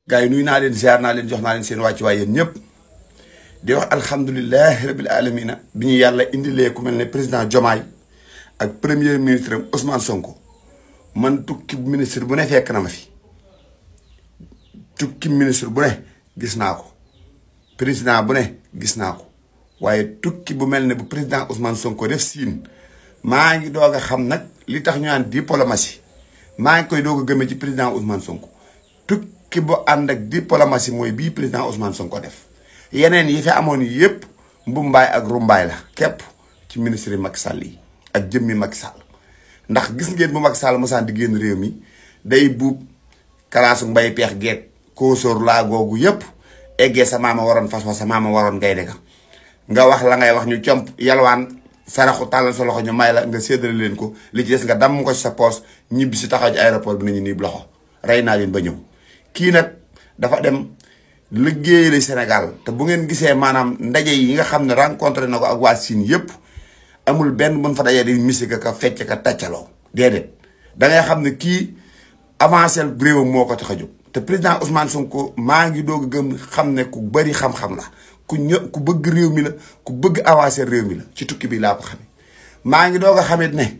gars yi nuyu naa leen ziar naa leen jox naa leen seen wàcc waay yéen ñëpp di wax alhamdulilahi rabil alamina bi ñu yàlla indilee ku mel ne président Diomaye ak premier ministre Ousmane Sonko man tukki ministre bu ne fekk na ma fi tukki ministre bu ne gis naa ko président bu ne gis naa ko waaye tukki bu mel ne bu président Ousmane Sonko def siin maa ngi doog a xam nag li tax ñu naan diplomatie maa ngi koy doog a gëmee ci président Ousmane Sonko tukki bu ànd ak diplomatie mooy bii président Ousmane Sonko def yeneen yi fi amoon yépp mbumbaay ak rumbaay la képp ci ministre yi Macky Sall yi ak jëmmi Macky Sall ndax gis ngeen bu Macky Sall mosaan di génn réew mi day buub kalaasu mbay peex geeg kóosóor laa googu yépp eggee sa maama waroon fas wa sa maama waroon gaynde ga nga wax la ngay wax ñu comp yalwaan saraxu tàllal sa loxo ñu may la nga séddale leen ko li ci des nga damm ko ci sa poos ñibbi si taxaw ci aéroport bi nañu nii loxo rey naa leen ba ñëw kii nag dafa dem liggéeyale Sénégal te bu ngeen gisee maanaam ndaje yi nga xam ne rencontré na ko ak waa Siin yépp amul benn buñ fa dajee di musique ka fecc ka tàccaloo déedéet da ngay xam ne kii avancé réewam moo ko tax a jóg te président Ousmane Sonko maa ngi doog a gëm xam ne ku bari xam-xam la ku bëgg réew mi la ku bëgg avancer réew mi la ci tukki bi laa ko xamee maa ngi doog a xamit ne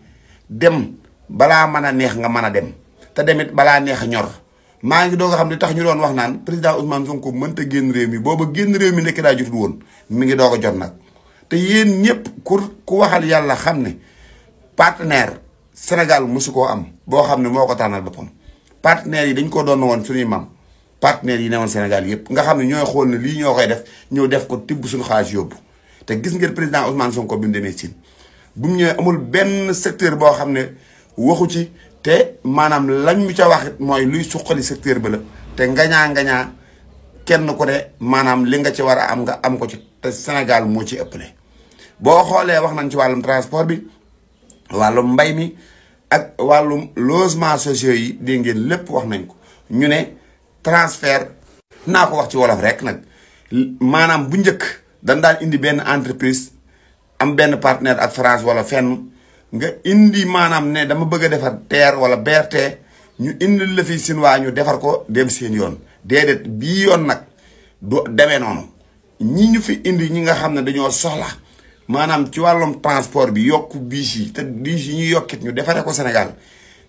dem balaa mën a neex nga mën a dem te demit balaa neex a ñor maa ngi doog a xam ne tax ñu doon wax naan président Ousmane Sonko mënta génn réew mi booba génn réew mi nekk daa jotul woon mi ngi doog a jot nag te yéen ñëpp ku waxal yàlla xam ne partenaire Sénégal mosu koo am boo xam ne moo ko tànnal boppam partenaires yi dañ ko doon woon suñuy maam partenaires yi newoon Sénégal yëpp nga xam ne ñooy xool ne lii ñoo koy def ñëw def ko tibb suñu xaalis yóbbu te gis ngeen président Ousmane Sonko bi mu demee Siin bu mu ñëwee amul benn secteur boo xam ne waxu ci te maanaam lañ mu ca wax mooy luy suqali secteur ba la te ngañaa kenn ku ne maanaam li nga ci war a am nga am ko ci te Sénégal moo ci ëppale boo xoolee wax nañ ci wàllum transport bi wàllum mbay mi ak wàllum logement sociaux yi dégg ngeen lépp wax nañ ko ñu ne transfert naa ko wax ci wolof rek nag maanaam bu njëkk dañ daan indi benn entreprise am benn partenaire ak France wala fenn nga indi maanaam ne dama bëgg a defar TER wala BRT ñu indi la fi Sinwaa ñu defar ko dem seen yoon déedéet bii yoon nag du demee noonu ñi ñu fi indi ñi nga xam ne dañoo soxla maanaam ci wàllum transport bi yokk biis yi te biis yi ñu yokkit ñu defaree ko Sénégal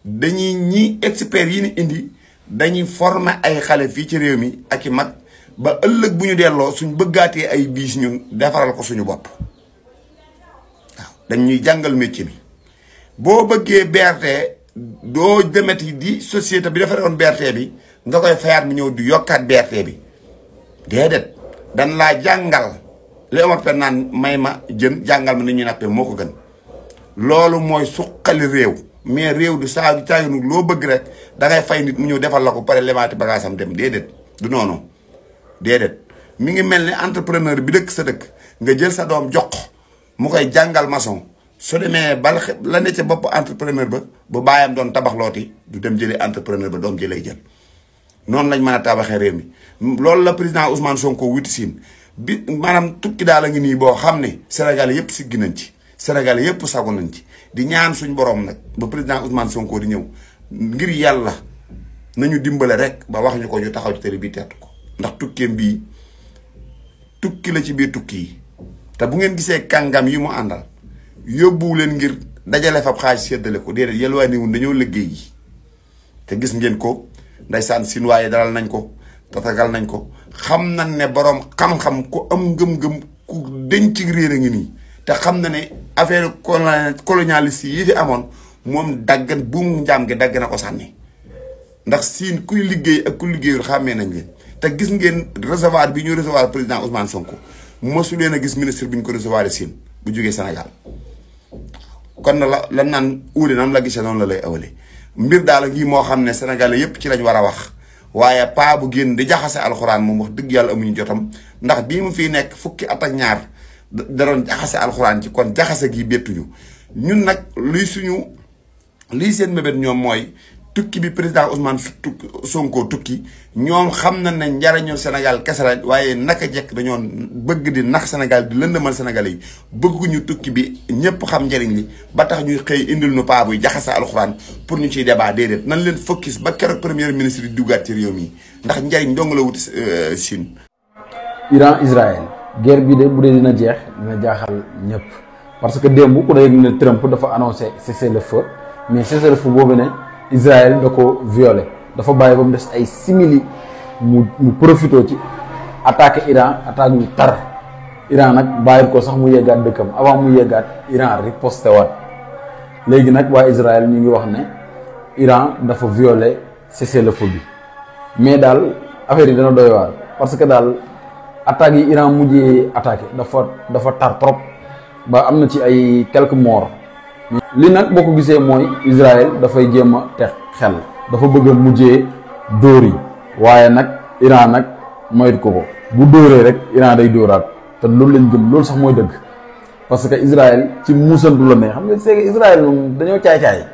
dañuy ñi experts yi ni indi dañuy former ay xale fii ci réew mi ak i mag ba ëllëg bu ñu delloo suñ bëggaatee ay biis ñun defaral ko suñu bopp waaw dañuy jàngal métier bi boo bëggee BRT doo demeti di société bi defaree woon BRT bi nga koy fayaat mu ñëw di yokkaat BRT bi déedéet dan laa jàngal li Omar Pène naan may ma jën jàngal ma ni ñuy nappee moo ko gën loolu mooy suqali réew mais réew du saa caaginu loo bëgg rek da ngay fay nit mu ñëw defal la ko pare lemaati bagage am dem déedéet du noonu déedéet mi ngi mel ni entrepreneur bi dëkk sa dëkk nga jël sa doom jox mu koy jàngal maçon su demee bala la ne ca bopp entrepreneur ba bu baayam doon tabax looti du dem jëlee entrepreneur ba doom jëlay jël noonu lañ mën a tabaxee réew mi loolu la président Ousmane Sonko wuti Siin bi maanaam tukki daal a ngi nii boo xam ne Sénégal yëpp siggi nañ ci Sénégal yëpp sagu nañ ci di ñaan suñ borom nag ba président Ousmane Sonko di ñëw ngir yàlla nañu dimbale rek ba wax ñu ko ñu taxaw ci télé bi teetu ko ndax tukkeem bii tukki la ci biir tukki yi te bu ngeen gisee kàngam yi mu àndal yóbbuwu leen ngir dajale fab xaalis séddale ko déedéet yelwaani wun dañoo liggéey yi te gis ngeen ko ndaysaan Siin waaye dalal nañ ko tatagal nañ ko xam nañ ne boroom xam-xam ku am ngëm-ngëm ku denc réer a ngi nii te xam na ne affaire colonialiste yi fi amoon moom daggan buum njaam gi dagg na ko sànni ndax Siin kuy liggéey ak ku liggéeyul xàmmee nañ leen te gis ngeen recevoir bi ñu recevoir président Ousmane Sonko mosu leen a gis ministre bi ñu ko recevoir Siin bu jógee Sénégal kon na la naan uude nam la gisee noonu la lay awale mbir daal ngi moo xam ne Sénégalais yépp ci lañ war a wax waaye paa bu génn di jaxase alxuraan moom wax dëgg yàlla amuñu jotam ndax bii mu fiy nekk fukki at ak ñaar da doon jaxase alxuraan ci kon jaxase gi bettuñu ñun nag luy seen mébét ñoom mooy tukki bi président Ousmane Sonko tukki ñoom xam na ne njariñu Sénégal kese la waaye naka jekk dañoo bëgg di nax Sénégal di lëndëmal Sénégalais yi bëgguñu tukki bi ñëpp xam njariñ li ba tax ñuy xëy indil nu paa buy jaxase alxuraan pour ñu ciy débat déedéet nan leen focus ba keroog premier ministre yi duggaat ci réew mi ndax njariñ dong la wuti Chine. Iran Israël guerre bi de bu dee dina jeex dina jaaxal ñëpp parce que démb ku ne yëg ne Trump dafa annoncé cessez-le-feu mais cessez-le-feu boobu ne Israël da ko violé dafa bàyyi ba mu des ay simili mu profité ci attaqué Iran attaque yu tar Iran nag bàyyi ko sax mu yeggaat dëkkam avant mu yeggaat Iran riposté waat léegi nag waa Israël ñu ngi wax ne Iran dafa violé cessez-le-feu bi mais daal affaire yi dana doy waar parce que daal attaques yi Iran mujjee attaqué dafa tar trop ba am na ci ay quelques morts. li nag boo ko gisee mooy Israël dafay jéem a teg xel dafa bëgg a mujjee dóor yi waaye nag Iran nag moytu ko bu dóoree rek Iran day dóoraat te loolu lañ gëm loolu sax mooy dëgg parce que Israël ci muusantu la ne xam nga c'est que Israël moom dañoo caay-caay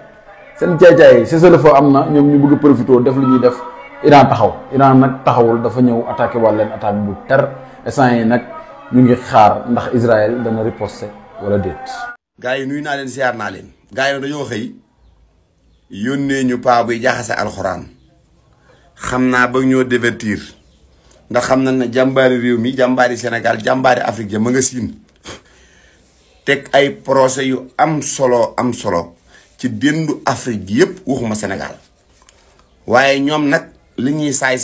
seen caay-caay cessez-le-feu am na ñoom ñu bëgg a profité def li ñuy def Iran taxaw Iran nag taxawul dafa ñëw attaqué wàll leen attaque bu ter instant yi nag ñu ngi xaar ndax Israël dana riposter wala déet. gaa yi nuyu naa leen siyaar naa leen gaa yi dañoo xëy yónnee ñu paa buy jaxase alxuraan xam naa ba ñoo divertir ndax xam na ne jàmbaari réew mi jàmbaari Sénégal jàmbaari Afrique ja ma nga siin teg ay procès yu am solo ci déndu Afrique gi yëpp waxuma Sénégal waaye ñoom nag li ñuy saay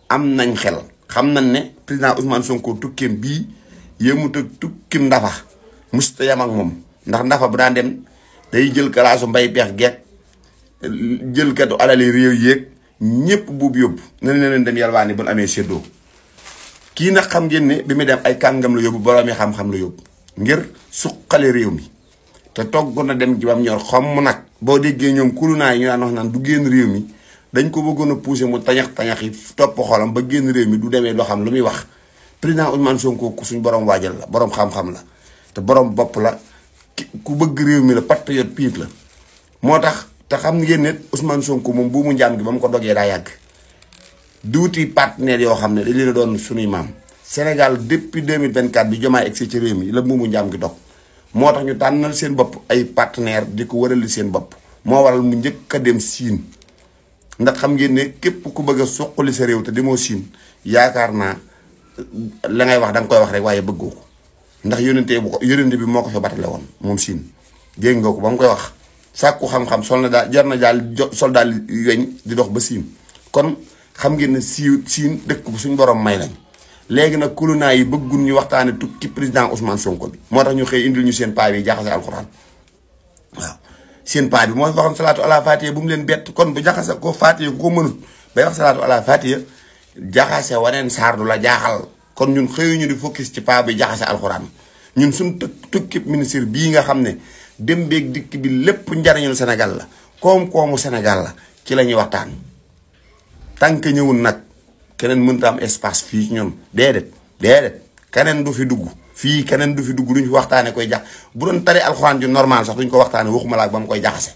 am nañ xel xam nañ ne président Ousmane Sonko tukkeem bii yéemut ak tukkim ndafa musta yam ak moom ndax ndafa bu daan dem day jël kalaasu mbay peex geek jël katu alali réew yéeg ñëpp buub yóbbu na leen dem yalwaani bu amee séddoo kii nag xam ngeen ne bi muy dem ay kàngam la yóbbu boroomi xam-xam la yóbbu ngir suqale réew mi te togg na dem ji bam ñor xomm nag boo déggee ñoom kulunaa yi ñu daan wax naan du génn réew mi dañ ko bëggoon a poussé mu tañax yi topp xolam ba génn réew mi du demee doo xam lu muy wax président Ousmane Sonko ku suñ borom waajal la borom xam-xam la te borom bopp la ku bëgg réew mi la patriote piir la moo tax te xam ngeen ne Ousmane Sonko moom bu mu njaam gi ba mu ko dogee daa yàgg duuti partenaires yoo xam ne dañ leen a doon suñuy maam Sénégal depuis 2024 bi Diomaye egsi ci réew mi la mu njaam gi dog moo tax ñu tànnal seen bopp ay partenaire di ko wërali seen bopp moo waral mu njëkk a dem siin ndax xam ngeen ne képp ku bëgg a suqali sa réew te demoo siin yaakaar naa la ngay wax da nga koy wax rek waaye bëggoo ko ndax yónente bi moo ko fa batale woon moom siin dégg nga ko ba mu koy wax sàkku xam-xam sol na daal jar na daal sol daal weñ di dox ba siin kon xam ngeen ne siin dëkk bu suñ borom may lañ léegi nag kulunaa yi bëggun ñu waxtaane tukki président Ousmane Sonko bi moo tax ñu xëy indil ñu seen paa bi jaxase alxuraan waaw seen paa bi mooy waxoon salaatu ala fatiha bu mu leen bett kon bu jaxase ko fatiha ko mënut bay wax salaatu ala fatiha jaxase waneen saar du la jaaxal kon ñun xëyuñu di focus ci paa bi jaxase alxuraan ñun suñ tukki ministre bii nga xam ne dem beeg dikk bi lépp njariñul Sénégal la koom-koomu Sénégal la ci la ñuy waxtaan tànk ñëwul nag keneen mënta am espace fii ñun déedéet keneen du fi dugg fii keneen du fi dugg duñ fi waxtaane koy jax bu doon tari alxuraan ju normal sax duñ ko waxtaane waxuma laak ba mu koy jaxase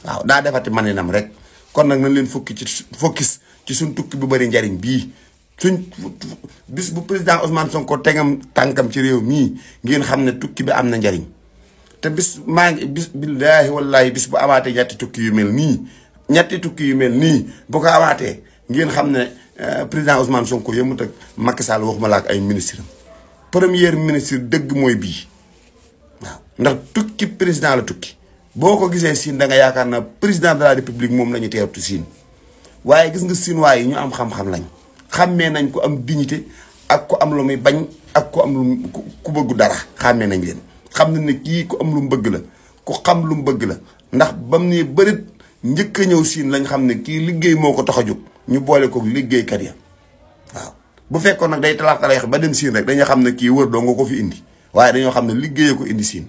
waaw daa defati maninam rek kon nag nañ leen focus ci suñ tukki bu bëri njariñ bii suñ bis bu président Ousmane Sonko tegam tànkam ci réew mii ngeen xam ne tukki bi am na njariñ te bis billaahi wallaahi bis bu amaatee ñetti tukki yu mel nii bu ko amaatee ngeen xam ne président Ousmane Sonko yëmut ak Macky Sall waxuma la ak ay ministre premier ministre dëgg mooy bii waaw ndax tukki président la tukki boo ko gisee Siin da nga yaakaar na président de la république moom la ñu teertu Siin waaye gis nga Chinois yi ñu am xam-xam lañ xàmmee nañ ko am dignité ak ko am lu muy bañ ak ko am lu ku bëggu dara xàmmee nañ leen xam nañ ne kii ku am lu mu bëgg la ku xam lu mu bëgg la ndax bam ne bërit njëkk a ñëw Siin lañ xam ne kii liggéey moo ko tax a jóg ñu boole ko liggéeykat ya waaw bu fekkoon nag day talaax ba dem Siin rek dañoo xam ne kii wër doo nga ko fi indi waaye dañoo xam ne liggéeyee ko indi Siin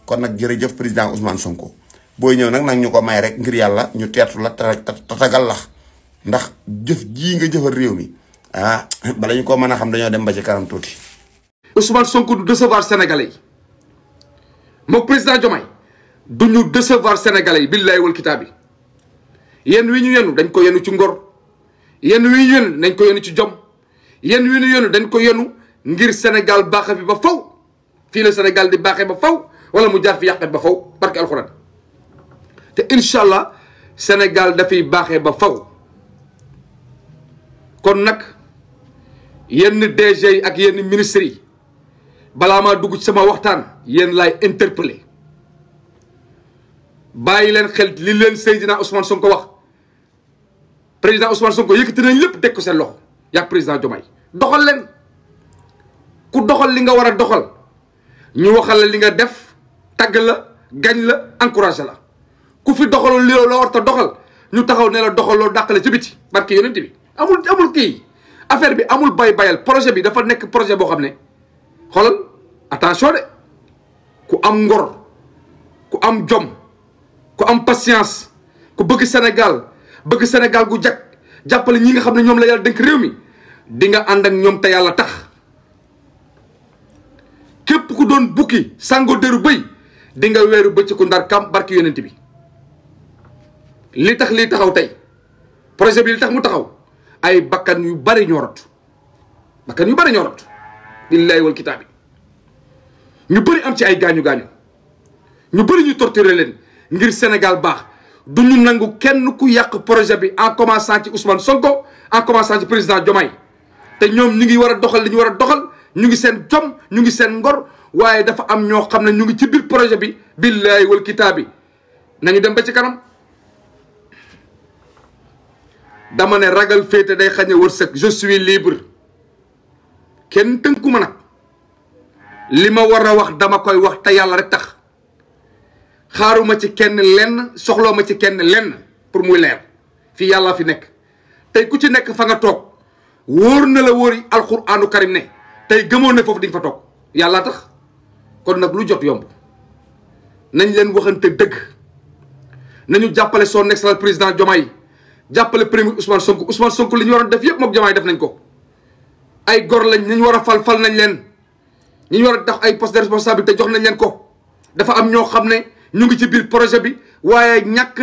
kon nag jërëjëf président Ousmane Sonko booy ñëw nag ñu ko may rek ngir yàlla ñu teertu la tatagal la ndax jëf jii nga jëfal réew mi bala ñu ko mën a xam dañoo dem ba ci kanam tuuti. Ousmane Sonko du décevoir sénégalais yi moom président Diomaye du ñu décevoir sénégalais yi billahi wal kitaabi yenn wi ñu yenu dañ ko yenu ci ngor yenn wi ñu yenu dañ ko yenu ci jom yenn wi ñu yenu dañ ko yenu ngir Sénégal baaxe fi ba faw fii la Sénégal di baaxee ba faw wala mu jaar fi yàqet ba faw barke alxuraan te incha allah Sénégal dafay baaxee ba faw kon nag yenn DG yi ak yenn ministres yi balaa maa dugg ci sama waxtaan yéen laay interpellé bàyyi leen xel li leen Seydina Ousmane Sonko wax président Ousmane Sonko yëkkati nañ lépp teg ko seen loxo yaag président Diomaye doxal leen ku doxal li nga war a doxal ñu waxal la li nga def tagg la gañ la encouragé la ku fi doxalul li la war ta doxal ñu taxaw ne la doxal loolu dàq la ci biti barke yonent bi amul kii affaire bi amul bayal projet bi dafa nekk projet boo xam ne xoolal attention de ku am ngor ku am jom ku am patience ku bëgg Sénégal gu jag jàppale ñi nga xam ne ñoom la yàlla dénk réew mi di nga ànd ak ñoom te yàlla tax képp ku doon bukki sango déru bëy di nga weeru bëccëgu ndar kam barki yonent bi li tax lii taxaw tey projet bi li tax mu taxaw ay bakkan yu bari ñoo rot billahi wal kitaabi ñu bëri am ci ay gaañu-gaañu ñu bëri ñu torturer leen ngir Sénégal baax du ñu nangu kenn ku yàq projet bi en commençant ci Ousmane Sonko en commençant ci président Diomaye te ñoom ñu ngi war a doxal li ñu war a doxal ñu ngi seen jom ñu ngi seen ngor waaye dafa am ñoo xam ne ñu ngi ci biir projet bi billahi wal kitaabi nañu dem ba ci kanam dama ne ragal féete day xañ a wërsëg je suis libre kenn tënku ma nag li ma war a wax dama koy wax te yàlla rek tax xaaruma ci kenn lenn soxloo ma ci kenn lenn pour muy leer fii yàlla fi nekk tey ku ci nekk fa nga toog wóor na la wóori alxuraanu karim ne tey gëmoon ne foofu di nga fa toog yàlla tax kon nag lu jot yomb nañ leen waxante dëgg nañu jàppale son excellence président Diomaye jàppale premier Ousmane Sonko li ñu waroon def yëpp mook Diomaye def nañ ko ay gor lañ ñu war a fal nañ leen ñi ñu war a tax ay poste de responsabilité jox nañ leen ko dafa am ñoo xam ne ñu ngi ci biir projet bi waaye ñàkk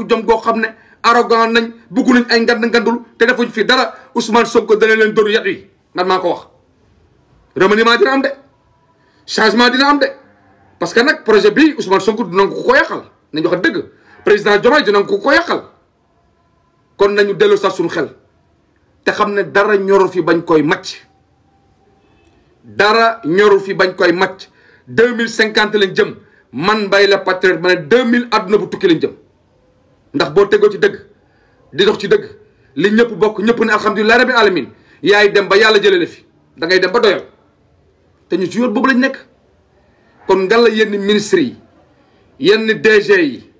jom goo xam ne arrogant nañ bugg nañ ay ngandul te defuñ fi dara Ousmane Sonko dana leen dóor yat yi man maa ko wax remaniement dina am de changement dina am de parce que nag projet bi Ousmane Sonko du nangu ko yàqal nañ wax dëgg président Diomaye du nangu ko yàqal kon nañu dellu sax suñu xel te xam ne dara ñoru fi bañ koy màcc 2050 lañ jëm man Mbaye la patriote ma ne 2000 àdduna bu tukki lañ jëm ndax boo tegoo ci dëgg di dox ci dëgg li ñëpp bokk ñëpp ne alhamdulilah rabbil alamin yaay dem ba yàlla jëlee la fi da ngay dem ba doyal te ñu ci yoon boobu lañ nekk kon ngalla yenn ministres yi yenn DG yi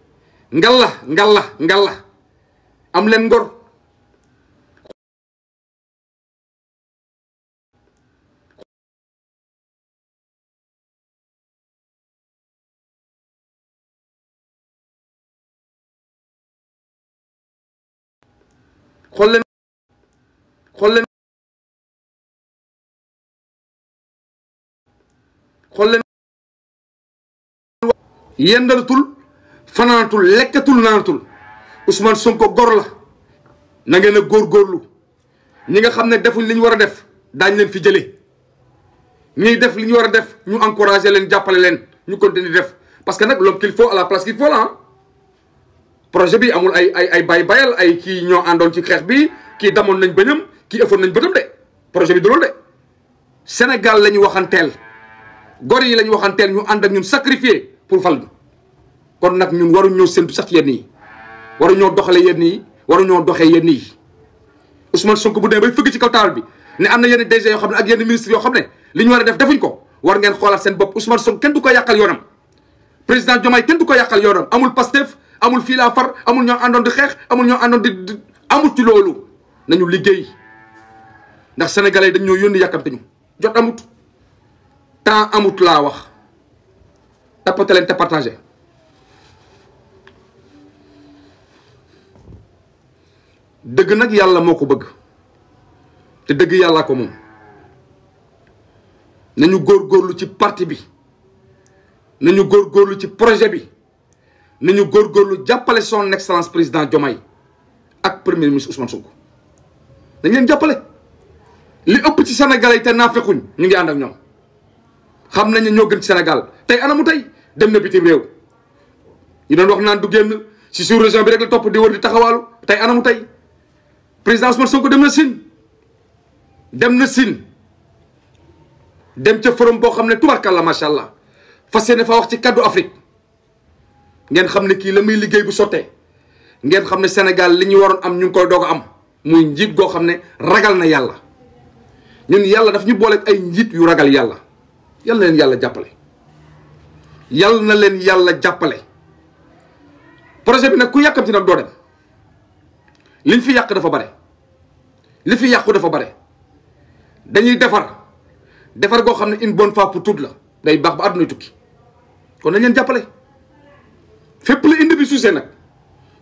ngalla am leen ngor xool leen yendalatul fanaanatul lekkatul naanatul Ousmane Sonko gor la na ngeen a góorgóorlu ñi nga xam ne defuñ li ñu war a def daañ leen fi jëlee ñiy def li ñu war a def ñu encouragé leen jàppale leen ñu continuer def parce que nag l'homme qu'il faut à la place qu'il faut là projet bi amul ay bayal ay kii ñoo àndoon ci xeex bi kii damoon nañ bëñam kii ëffoon nañ bëtam de projet bi du loolu de Sénégal la ñu waxanteel gor yi la ñu waxanteel ñu ànd ak ñun sacrifié pour fal ñu kon nag ñun waruñ ñoo séntu sax yenn yi waruñoo doxale yenn yi waruñoo doxee yenn yi Ousmane Sonko bu dee bay fëgg ci kaw taal bi ne am na yenn DG yoo xam ne ak yenn ministres yoo xam ne li ñu war a def defuñ ko war ngeen xoolaat seen bopp Ousmane Sonko kenn du ko yàqal yoonam président Diomaye kenn du ko yàqal yoonam amul Pastef amul fii laa far amul ñoo àndoon di xeex amul ñoo àndoon di amul ci loolu nañu liggéey ndax sénégalais dañ ñoo yónni yàkkamte ñu jot amut temps amut laa wax tapote leen te partagé dëgg nag yàlla moo ko bëgg te dëgg yàllaa ko moom nañu góorgóorlu ci parti bi nañu góorgóorlu ci projet bi nañu góorgóorlu jàppale son excellence président Diomaye ak premier ministre Ousmane Sonko. dañ leen jàppale li ëpp ci Sénégalais yi te naa fekkuñ ñu ngi ànd ak ñoom xam nañ ne ñoo gën ci Sénégal tey anamu tey dem na bitim réew ñu doon wax naan du génn si sous région bi rek la topp di wër di taxawaalu tey anamu tey président Ousmane Sonko dem na Sine dem ca forum boo xam ne tubarkalla macha allah fas yéene fa wax ci kaddu Afrique ngeen xam ne kii la muy liggéey bu sottee ngeen xam ne Sénégal li ñu waroon am ñu ngi koy doog a am muy njiit goo xam ne ragal na yàlla. ñun yàlla daf ñu booleeg ay njiit yu ragal yàlla yal na leen yàlla jàppale yal na leen yàlla jàppale projet bi nag ku yàkkamti nag doo dem liñ fi yàq dafa bare li fi yàqu dafa bare dañuy defar goo xam ne une bonne fois pour toutes la day baax ba àdduna tukki kon nañ leen jàppale fépp la indi bi suusee nag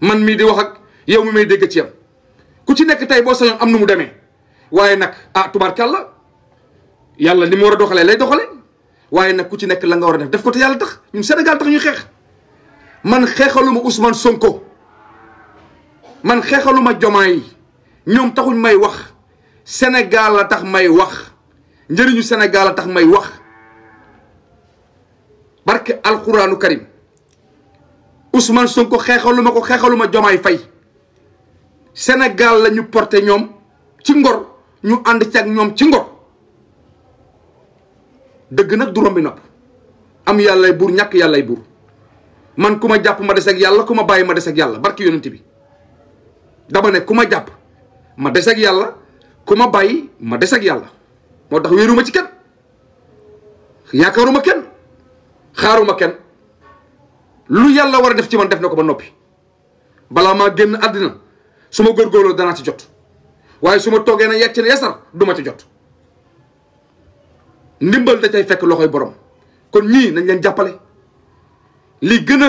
man mii di wax ak yow mi may dégg ci yam ku ci nekk tey boo sañoon am nu mu demee waaye nag tubaarkàlla yàlla ni mu war a doxalee lay doxalee waaye nag ku ci nekk la nga war a def ko te yàlla tax ñun Sénégal tax ñuy xeex man xeexaluma Ousmane Sonko man xeexaluma Diomaye yi ñoom taxuñ may wax Sénégal la tax may wax njëriñu Sénégal la tax may wax barke alxuraanu karim Ousmane Sonko xeexaluma Diomaye Faye Sénégal la ñu porté ñoom ci ngor ñu ànd ci ak ñoom ci ngor dëgg nag du rombi nopp am yàllay buur ñàkk yàllay buur man ku ma jàpp ma des ak yàlla ku ma bàyyi ma des ak yàlla barki yonent bi dama ne ku ma jàpp ma des ak yàlla ku ma bàyyi ma des ak yàlla moo tax wéeruma ci kenn yaakaaruma kenn xaaruma kenn lu yàlla war a def ci man def na ko ba noppi balaa maa génn àddina su ma góorgóorloo danaa ci jot waaye su ma toogee na yegg ci ne yasar du ma ci jot ndimbal da cay fekk loxoy borom kon ñii nañ leen jàppale li gën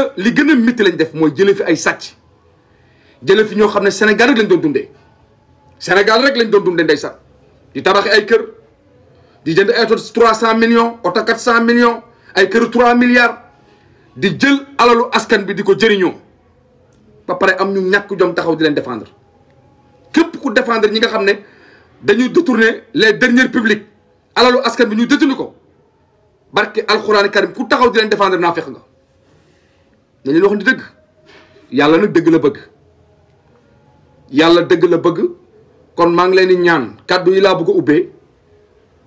a métti lañ def mooy jële fi ay sàcc jële fi ñoo xam ne Sénégal rek lañ doon dundee Sénégal rek lañ doon dundee ndeysaan di tabaxi ay kër di jënd ay oto 300 millions oto 400 millions ay këru 3 milliards di jël alalu askan bi di ko jëriñoo ba pare am ñu ñàkk jom taxaw di leen défendre képp ku défendre ñi nga xam ne dañuy détourner les deniers publics alalu askan bi ñu détourné ko barke alxuraani karim ku taxaw di leen défendre naa fekk nga dañ leen wax ni dëgg yàlla nag dëgg la bëgg yàlla dëgg la bëgg kon maa ngi leen di ñaan kàddu yi laa bëgg a ubbee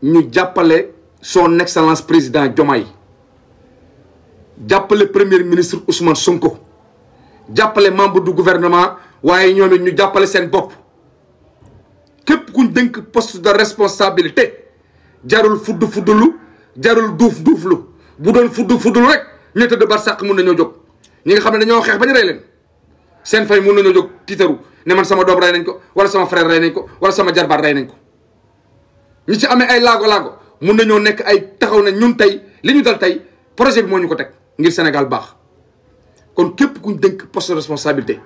ñu jàppale son excellence président Diomaye jàppale premier ministre Ousmane Sonko jàppale membre du gouvernement waaye ñoom it ñu jàppale seen bopp képp kuñ dénk poste de responsabilité jarul fuddulu jarul duuflu bu doon fuddulu rek ñett de barsàq mun nañoo jóg ñi nga xam ne dañoo xeex bañ rey leen seen fay mun nañoo jóg tiitaru ne man sama doom rey nañ ko wala sama frère rey nañ ko wala sama jarbaat rey nañ ko ñi ci amee ay laago mun nañoo nekk ay taxaw na ñun tey li ñu dal tey projet bi moo ñu ko teg ngir Sénégal baax kon képp kuñ dénk poste de responsabilité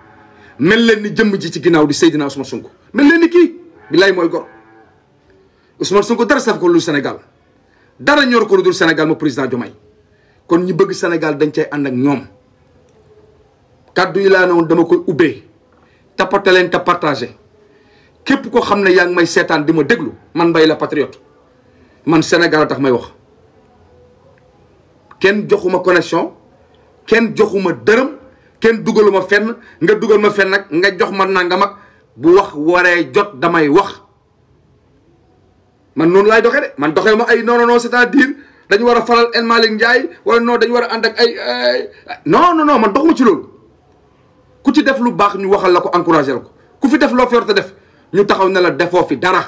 mel leen ni jëmm ji ci ginnaaw di Seydina Ousmane Sonko mel leen ni kii billaay mooy gor Ousmane Sonko dara saf ko lu Sénégal dara ñor ko lu dul Sénégal mo président Diomaye kon ñi bëgg Sénégal dañ cay ànd ak ñoom kaddu yi laa ne woon dama koy ubbee tapote leen te partagé képp koo xam ne yaa ngi may seetaan di ma déglu man Mbaye la patriote man Sénégal a tax may wax kenn joxuma connexion kenn joxuma dërëm kenn dugaluma fenn nga dugal ma fenn nag nga jox ma nangam ak bu wax waree jot damay wax man noonu laay doxee de man doxee ma ay non c'est-à-dire dañu war a faral El Malick Ndiaye wala non dañu war a ànd ak ay non man doxuma ci loolu ku ci def lu baax ñu waxal la ko encouragé la ko ku fi def loo fi war a def ñu taxaw ne la defoo fi dara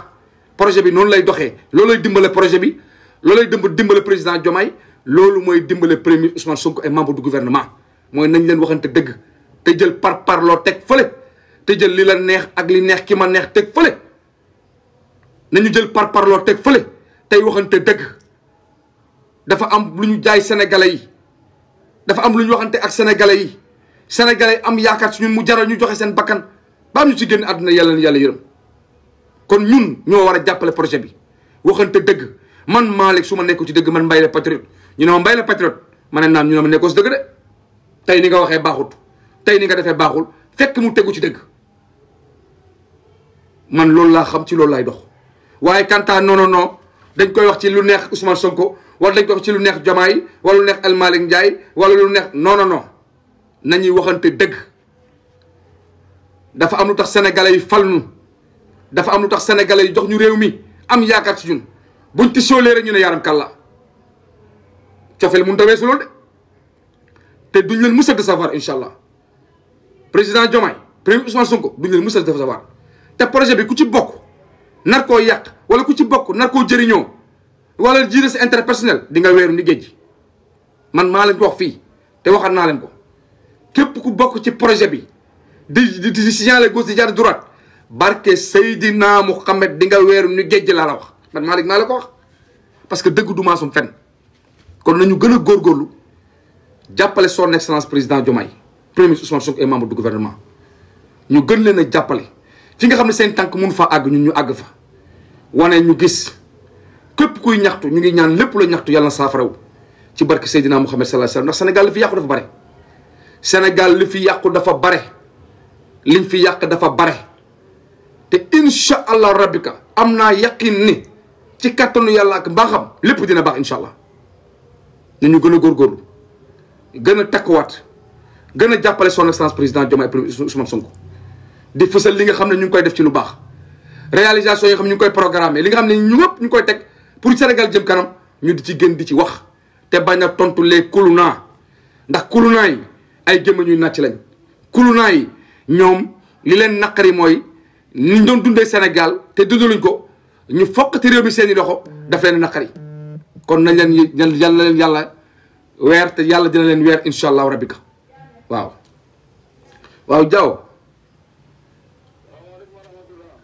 projet bi noonu lay doxee loolooy dimbale projet bi loolooy dimbale président Diomaye loolu mooy dimbale premier Ousmane Sonko et membre du gouvernement mooy nañ leen waxante dëgg te jël parloo teg fële te jël li la neex ak li neex ki ma neex teg fële nañu jël parloo teg fële tey waxante dëgg dafa am lu ñu jaay sénégalais yi dafa am lu ñu waxante ak sénégalais yi am yaakaar si ñun mu jaral ñu joxe seen bakkan ba am ñu ci génn àdduna yàlla na yàlla yërëm kon ñun ñoo war a jàppale projet bi waxante dëgg man Malick su ma nekku ci dëgg man Mbaye la patriote ñu ne ma Mbaye la patriote ma ne naam ñu ne ma nekkoo si dëgg de tey ni nga waxee baaxut tey ni nga defee baaxul fekk mu tegu ci dëgg man loolu laa xam ci loolu lay dox waaye kanta non dañ koy wax ci lu neex Ousmane Sonko wala dañ koy wax ci lu neex Diomaye wala lu neex El Malick Ndiaye wala lu neex non nañuy waxante dëgg. dafa am lu tax sénégalais yi fal ñu dafa am lu tax sénégalais yi jox ñu réew mi am yaakaar ci ñun buñ ti soolee rek ñu ne yaaram kàlla cofeel mun ta weesu loolu de te duñ leen mës a décevoir incha allah président Diomaye premier Ousmane Sonko duñ leen mës a décevoir te projet bi ku ci bokk nar koo yàq wala ku ci bokk nar koo jëriñoo wala jiite sa intérêt personnel di nga weeru ni géej gi man maa leen ko wax fii te waxaat naa leen ko képp ku bokk ci projet bi di signaler gauche di jaar droite barke Seydina Mouhamed di nga weeru ni géej gi laa la wax man Malick maa la ko wax parce que dëgg du maasum fenn kon nañu gën a góorgóorlu jàppale son excellence président Diomaye premier Ousmane Sonko et membre du gouvernement ñu gën leen a jàppale fi nga xam ne seen tànk mun fa àgg ñun ñu àgg fa wane ñu gis képp kuy ñaxtu ñu ngi ñaan lépp la ñaxtu yàlla na saafaraw ci barke Seydina Mouhamed sallallahu alayhi wasallam ndax Sénégal li fi yàqu dafa bare Sénégal li fi yàqu dafa bare liñ fi yàq dafa bare te incha allah rabbika am naa yaqin ni ci kattanu yàlla ak mbaaxam lépp dina baax incha allah nañu gën a góorgóorlu gën a takkuwaat gën a jàppale son excellence président Diomaye Ousmane Sonko di fësal li nga xam ne ñu ngi koy def ci lu baax réalisation yi nga xam ne ñu ngi koy programmé li nga xam ne ñu ñëpp ñu koy teg pour Sénégal jëm kanam ñu di ci gën di ci wax te bañ a tontu les kuluna ndax kuluna yi ay gémma ñuy nàcc lañ kuluna yi ñoom li leen naqari mooy ni ñu doon dundee Sénégal te dundaluñ ko ñu fokkati réew mi seeni loxo daf leen naqari kon nañ leen yàlla leen yàlla weer te yàlla dina leen weer incha allahu rabbika waaw Diaw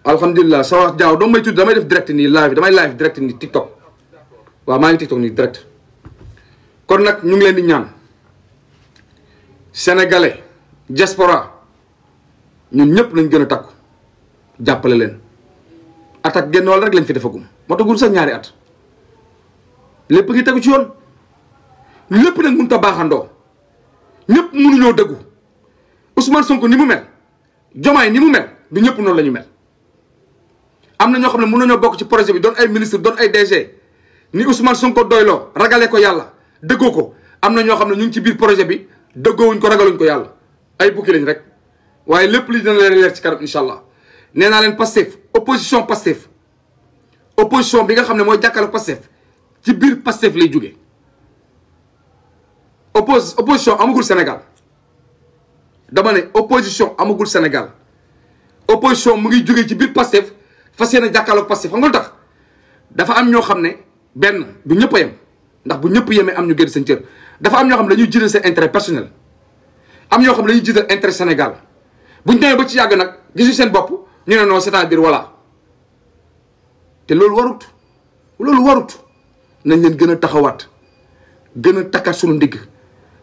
alhamdulilah sa wax Diaw doo may tudd damay def direct nii live damay live direct nii TikTok waaw maa ngi TikTok nii direct kon nag ñu ngi leen di ñaan sénégalais diaspora ñun ñëpp nañ gën a takku jàppale leen attaque genn wàll rek lañ fi defagum moo tagul sax ñaari at lépp ngi tegu ci yoon lépp nag mënut a baaxandoo ñëpp mënuñoo dëggu Ousmane Sonko ni mu mel Diomaye ni mu mel du ñëpp noonu la ñu mel am na ñoo xam ne mën nañoo bokk ci projet bi doon ay ministre doon ay DG ni Ousmane Sonko doyloo ragale ko yàlla dëggoo ko am na ñoo xam ne ñu ngi ci biir projet bi dëggoowuñ ko ragaluñ ko yàlla ay bukki lañ rek waaye lépp li dina leen leer ci kanam incha allah nee naa leen Pastef opposition bi nga xam ne mooy jàkkaarloo Pastef ci biir Pastef lay jóge opposition amagul Sénégal dama ne opposition amagul Sénégal opposition mu ngi jóge ci biir Pastef fas yéene jàkkaarloo Pastef xam nga lu tax dafa am ñoo xam ne benn du ñëpp a yem ndax bu ñëpp yemee am ñu génn seen cër dafa am ñoo xam ne dañuy jiital seen intérêt personnel am ñoo xam ne dañuy jiital intérêt Sénégal buñ demee ba ci yàgg nag gisu seen bopp ñu ne non c'est-à-dire voilà te loolu warut nañ leen gën a taxawaat gën a takkaat suñu ndigg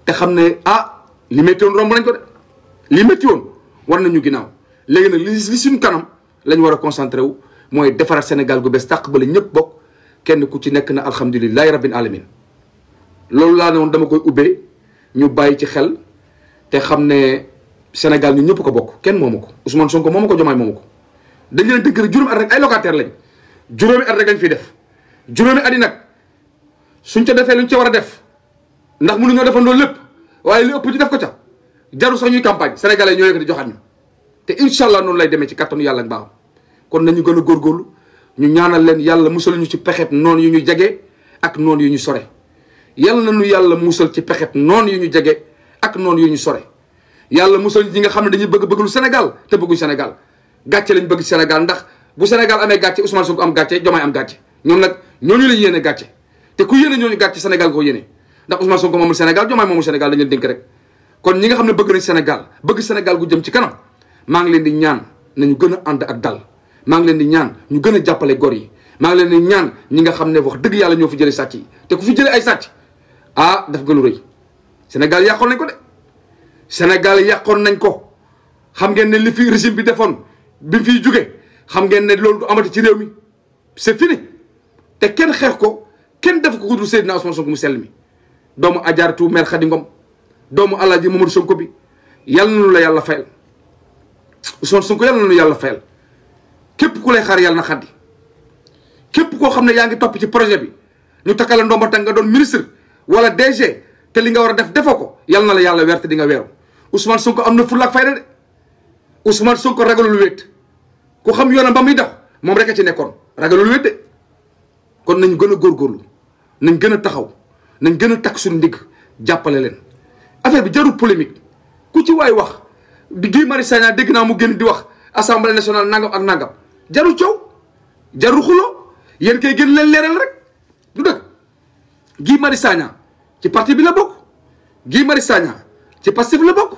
te xam ne li métti woon romb nañ ko de li métti woon war nañu ginnaaw léegi nag li suñu kanam lañ war a concentré wu mooy defaraat Sénégal gu bees tàq ba la ñëpp bokk kenn ku ci nekk na alhamdulilahi rabbil alamin loolu laa ne woon dama koy ubbee ñu bàyyi ci xel te xam ne Sénégal ñun ñëpp ko bokk kenn moomu ko Ousmane Sonko moomu ko Diomaye moomu ko dañ leen dëgg rek juróomi at rek ay locataire lañ juróomi at rek lañ fiy def juróomi at yi nag suñ ca defee luñ ca war a def ndax mënuñoo defandoo lépp waaye li ëpp ñu def ko ca jaru sax ñuy campagne sénégalais ñoo yëg di joxaat ñu te incha allah noonu lay demee ci kattanu yàlla ak baaxam kon nañu gën a góorgóorlu ñu ñaanal leen yàlla musal ñu ci pexet noonu yu ñu jege ak noonu yu ñu sore yàlla na ñu yàlla musal ci pexet noonu yu ñu jege ak noonu yu ñu sore yàlla musal ñi nga xam ne dañuy bëgg lu Sénégal te bëgguñ Sénégal gàcce lañ bëgg Sénégal ndax bu Sénégal amee gàcce Ousmane Sonko am gàcce Diomaye am gàcce ñoom nag ñooñu lañ yéene gàcce te ku yéene ñooñu gàcce Sénégal ko yéene ndax Ousmane Sonko moomul Sénégal Diomaye moomul Sénégal dañu leen dénk rek kon ñi nga xam ne bëgg nañ Sénégal bëgg Sénégal gu jëm ci kanam maa ngi leen di ñaan nañu gën a ànd ak dal maa ngi leen di ñaan ñu gën a jàppale gor yi maa ngi leen di ñaan ñi nga xam ne wax dëgg yàlla ñoo fi jëlee sàcc yi te ku fi jëlee ay sàcc daf gënu rëy Sénégal yàqoon nañ ko de Sénégal yàqoon nañ ko xam ngeen ne li fi régime bi defoon bi fiy jóge xam ngeen ne loolu du amati ci réew mi c'est fini te kenn xeex ko kenn def ko ku dul Seydina Ousmane Sonko mu sell mi doomu ajaaratu mère Khady Ngom doomu Alaaji Mamadou Sonko bi yàlla na nu la yàlla fayal Ousmane Sonko yàlla na nu yàlla fayal képp ku lay xaar yàlla na xaddi képp koo xam ne yaa ngi topp ci projet bi ñu takkale ndomba tànk nga doon ministre wala DG te li nga war a def defoo ko yàlla na la yàlla weer te di nga weeru Ousmane Sonko am na fulla ak fayda de Ousmane Sonko ragalul wéet ku xam yoonam ba muy dox moom rek a ci nekkoon ragalul wéet de kon nañ gën a góorgóorlu nañ gën a taxaw nañ gën a takk suñu ndigg jàppale leen affaire bi jarul polémique ku ci waay wax di Guy Marius Sagna dégg naa mu gën di wax assemblée nationale nangam ak nangam jarul coow jarul xuloo yéen kay gën leen leeral rek du dëgg Guy Marius Sagna ci parti bi la bokk Guy Marius Sagna ci Pastef la bokk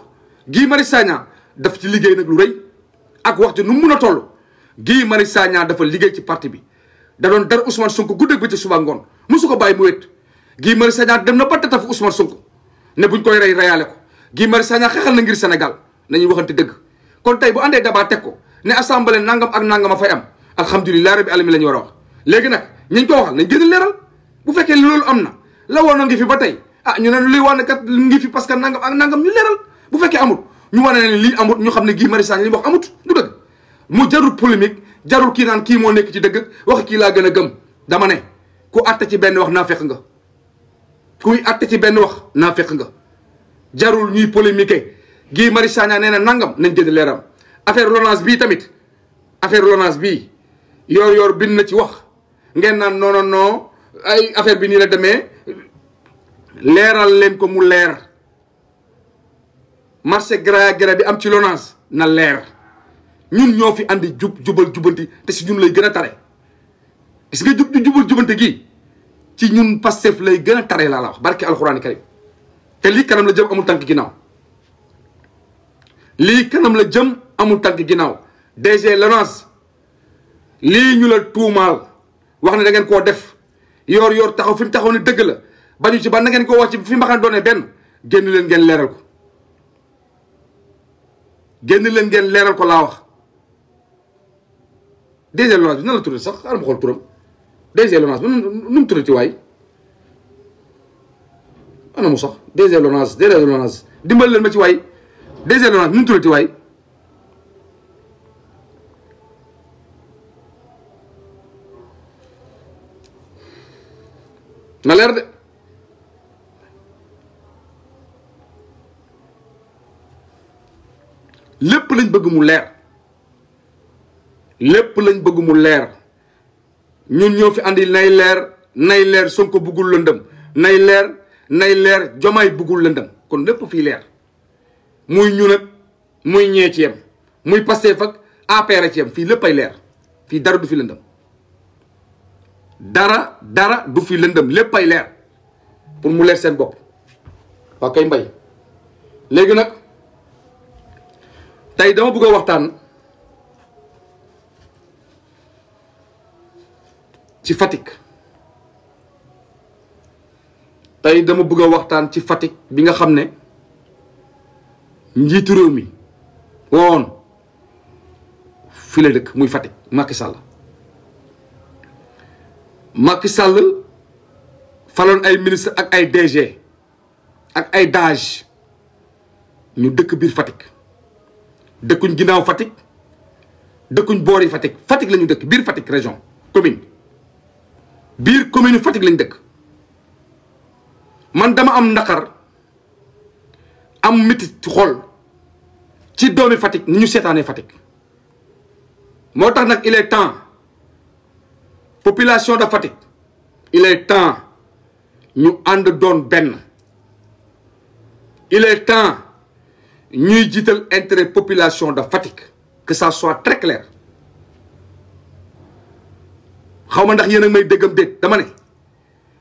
Guy Marius Sagna daf ci liggéey nag lu rëy ak wax ji nu mu mun a toll Guy Marius Sagna dafa liggéey ci parti bi da doon dara Ousmane Sonko guddeeg ba ci suba ngoon mosu ko bàyyi mu wét Guy Marius Sagna dem na ba tatafu Ousmane Sonko ne buñ koy rey reyaale ko Guy Marius Sagna xeexal na ngir Sénégal nañuy waxante dëgg kon tey bu àndee débat teg ko ne assemblée nangam ak nangam a fay am alhamdulilah rabbi alamin la ñu war a wax léegi nag ñiñ ko waxal nañ gën a leeral bu fekkee loolu am na la woon ngi fi ba tey ñu ne luy wane kat ngi fi parce que nangam ak nangam ñu leeral bu fekkee amut ñu wane ne lii amut ñu xam ne Guy Marius Sagna li mu wax amut du dëgg mu jarul polémique jarul kii naan kii moo nekk ci dëgg wax kii laa gën a gëm dama ne ku àtte ci benn wax naa fekk nga kuy àtte ci benn wax naa fekk nga jarul ñuy polémique Guy Marius Sagna nee na nangam nañ jënd leeram affaire Lonase bii tamit affaire Lonase bii yor bind na ci wax ngeen naan non ay affaire bi nii la demee leeral leen ko mu leer marché gré bi am ci Lonase na leer ñun ñoo fi andi jubal jubanti te si ñun lay gën a tare gis nga jubal jubante gii ci ñun Pastef lay gën a tare laa la wax barke alxuraani karim te lii kanam la jëm amul tànk ginnaaw lii kanam la jëm amul tànk ginnaaw DG Lonase lii ñu la tuumaal wax ne da ngeen koo def yor taxaw fi mu taxaw ne dëgg la bañu ci ba na ngeen ko wax ci fi mbaxane doone benn génn leen ngeen leeral ko génn leen ngeen leeral ko laa wax DG Lonase bi nan la tuddati sax xaaral ma xool turam DG Lonase bi nu mu tuddati waay ana mu sax DG Lonase dimbal leen ma ci waay DG Lonase nu mu tuddati waay na leer de lépp lañ bëgg mu leer lépp lañ bëgg mu leer ñun ñoo fi andi nay leer Sonko buggul lëndëm nay leer Jomaay buggul lëndëm kon lépp fii leer muy ñun ak muy ñee ci yem muy Pastef ak APR ci yem fii lépp ay leer fii dara du fi lëndëm dara du fi lëndëm lépp ay leer pour mu leer seen bopp waa kay mbay léegi nag tey dama bëgg a waxtaan ci Fatick tey dama bëgg a waxtaan ci Fatick bi nga xam ne njiitu réew mi woon fi la dëkk muy Fatick Macky Sall faloon ay ministre ak ay DG ak ay DAGE ñu dëkk biir Fatick dëkkuñ ginnaaw Fatick dëkkuñ boori Fatick la ñu dëkk biir Fatick région commune Fatick lañ dëkk man dama am naqar am métit ci xol ci doomi Fatick ni ñu seetaanee Fatick moo tax nag il est temps population de Fatick il est temps ñu ànd doon benn il est temps ñuy jiital intérêt population de Fatick que ça soit très clair xaw ma ndax yéen a may déggam déet dama ne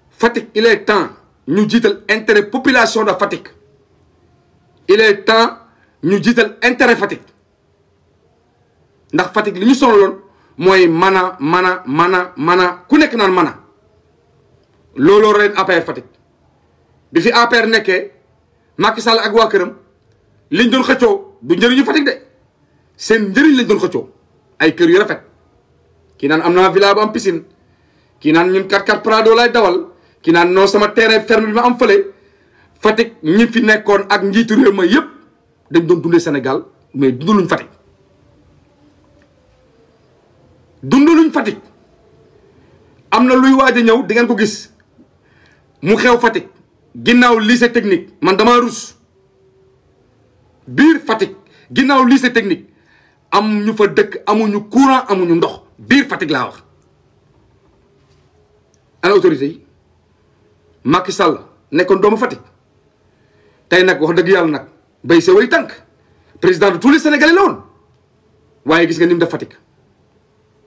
Fatick il est temps ñu jiital intérêt population de Fatick il est temps ñu jiital intérêt Fatick ndax Fatick li ñu sonaloon mooy mana ku nekk naan mana looloo ren APR Fatick bi fi APR nekkee Macky Sall ak waa këram liñ doon xëccoo du njëriñu Fatick de seen njëriñ lañ doon xëccoo ay kër yu rafet kii naan am naa villa bu am piscine kii naan ñun 4x4 Prado lay dawal kii naan non sama terrain ferme bi ma am fële Fatick ñi fi nekkoon ak njiitu réew ma yépp dañ doon dundee Sénégal mais dundaluñ Fatick dundaluñ Fatick. am na luy waaj a ñëw di ngeen ko gis mu xew Fatick ginnaaw lycée technique man dama rus biir Fatick ginnaaw lycée technique am ñu fa dëkk amuñu courant amuñu ndox biir Fatick laa wax. ana autorité yi Macky Sall nekkoon doomu Fatick tey nag wax dëgg yàlla nag bay sa way tànk président de tous les Sénégalais la woon waaye gis nga ni mu def Fatick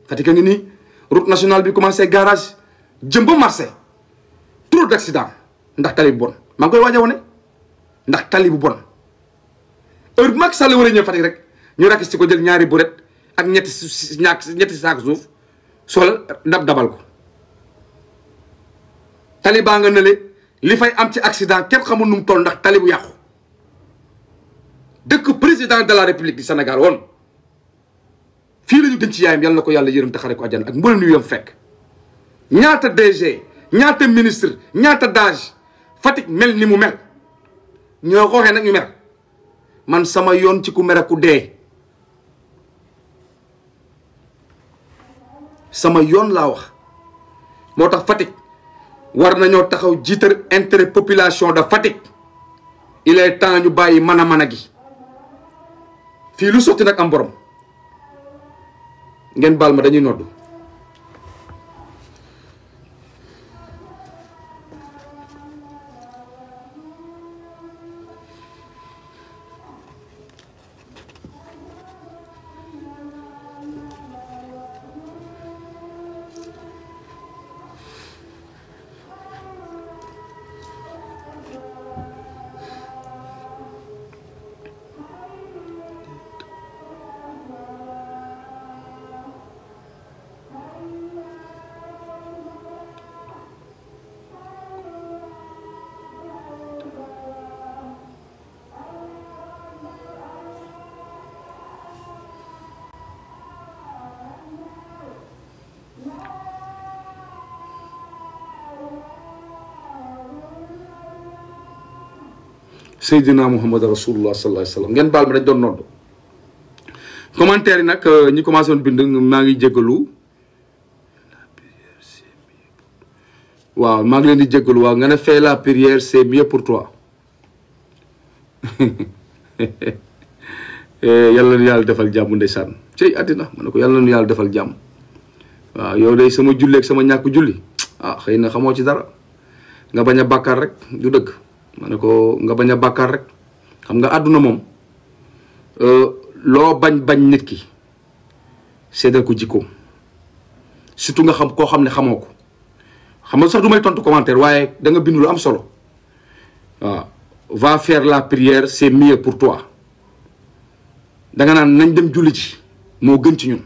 Fatick a ngi nii route nationale bi commencé garage jëm ba marché trop d'accident ndax tali bu bon maa ngi koy waaj a wone ndax tali bu bon heure bu Macky Sall war a ñëw Fatick rek ñu rakis ci ko jël ñaari buret ak ñetti saako suuf sol dabal ko tali baa nga nële li fay am ci accident képp xamul nu mu toll ndax tali bu yàqu dëkk président de la république du Sénégal woon fii la ñu denc yaayam yàlla na ko yàlla yërëm te xare ko àjjana ak mboolem yu yam fekk ñaata DG ñaata ministre ñaata DAGE Fatick mel ni mu mel ñoo ko waxee nag ñu mer man sama yoon ci ku mer ak ku dee sama yoon laa wax moo tax Fatick war nañoo taxaw jiital intérêt population de Fatick il est temps ñu bàyyi mën a gi fii lu sotti nag am borom ngeen baal ma dañuy noddu Seydina Muhammad rasulullah sallallahu alayhi wa sallam ngeen baal ma dañ doon nodd commentaire yi nag ñi commencé woon bind maa ngi jégalu waaw maa ngi leen di jégalu waaw nga ne fais la prière c'est mieux pour toi yàlla na yàlla defal jàmm ndeysaan cey àddina ma ne ko yàlla na yàlla defal jàmm waaw yow day sama julli ak sama ñàkk julli xëy na xamoo ci dara nga bañ a bàkkaar rek du dëgg ma ne ko nga bañ a bàkkaar rek xam nga àdduna moom loo bañ nit ki seddal ko jikkoom surtout nga xam koo xam ne xamoo ko xam nga sax du may tontu commentaire waaye da nga bind lu am solo waaw va faire la prière c'est mieux pour toi da nga naan nañ dem julli ci moo gën ci ñun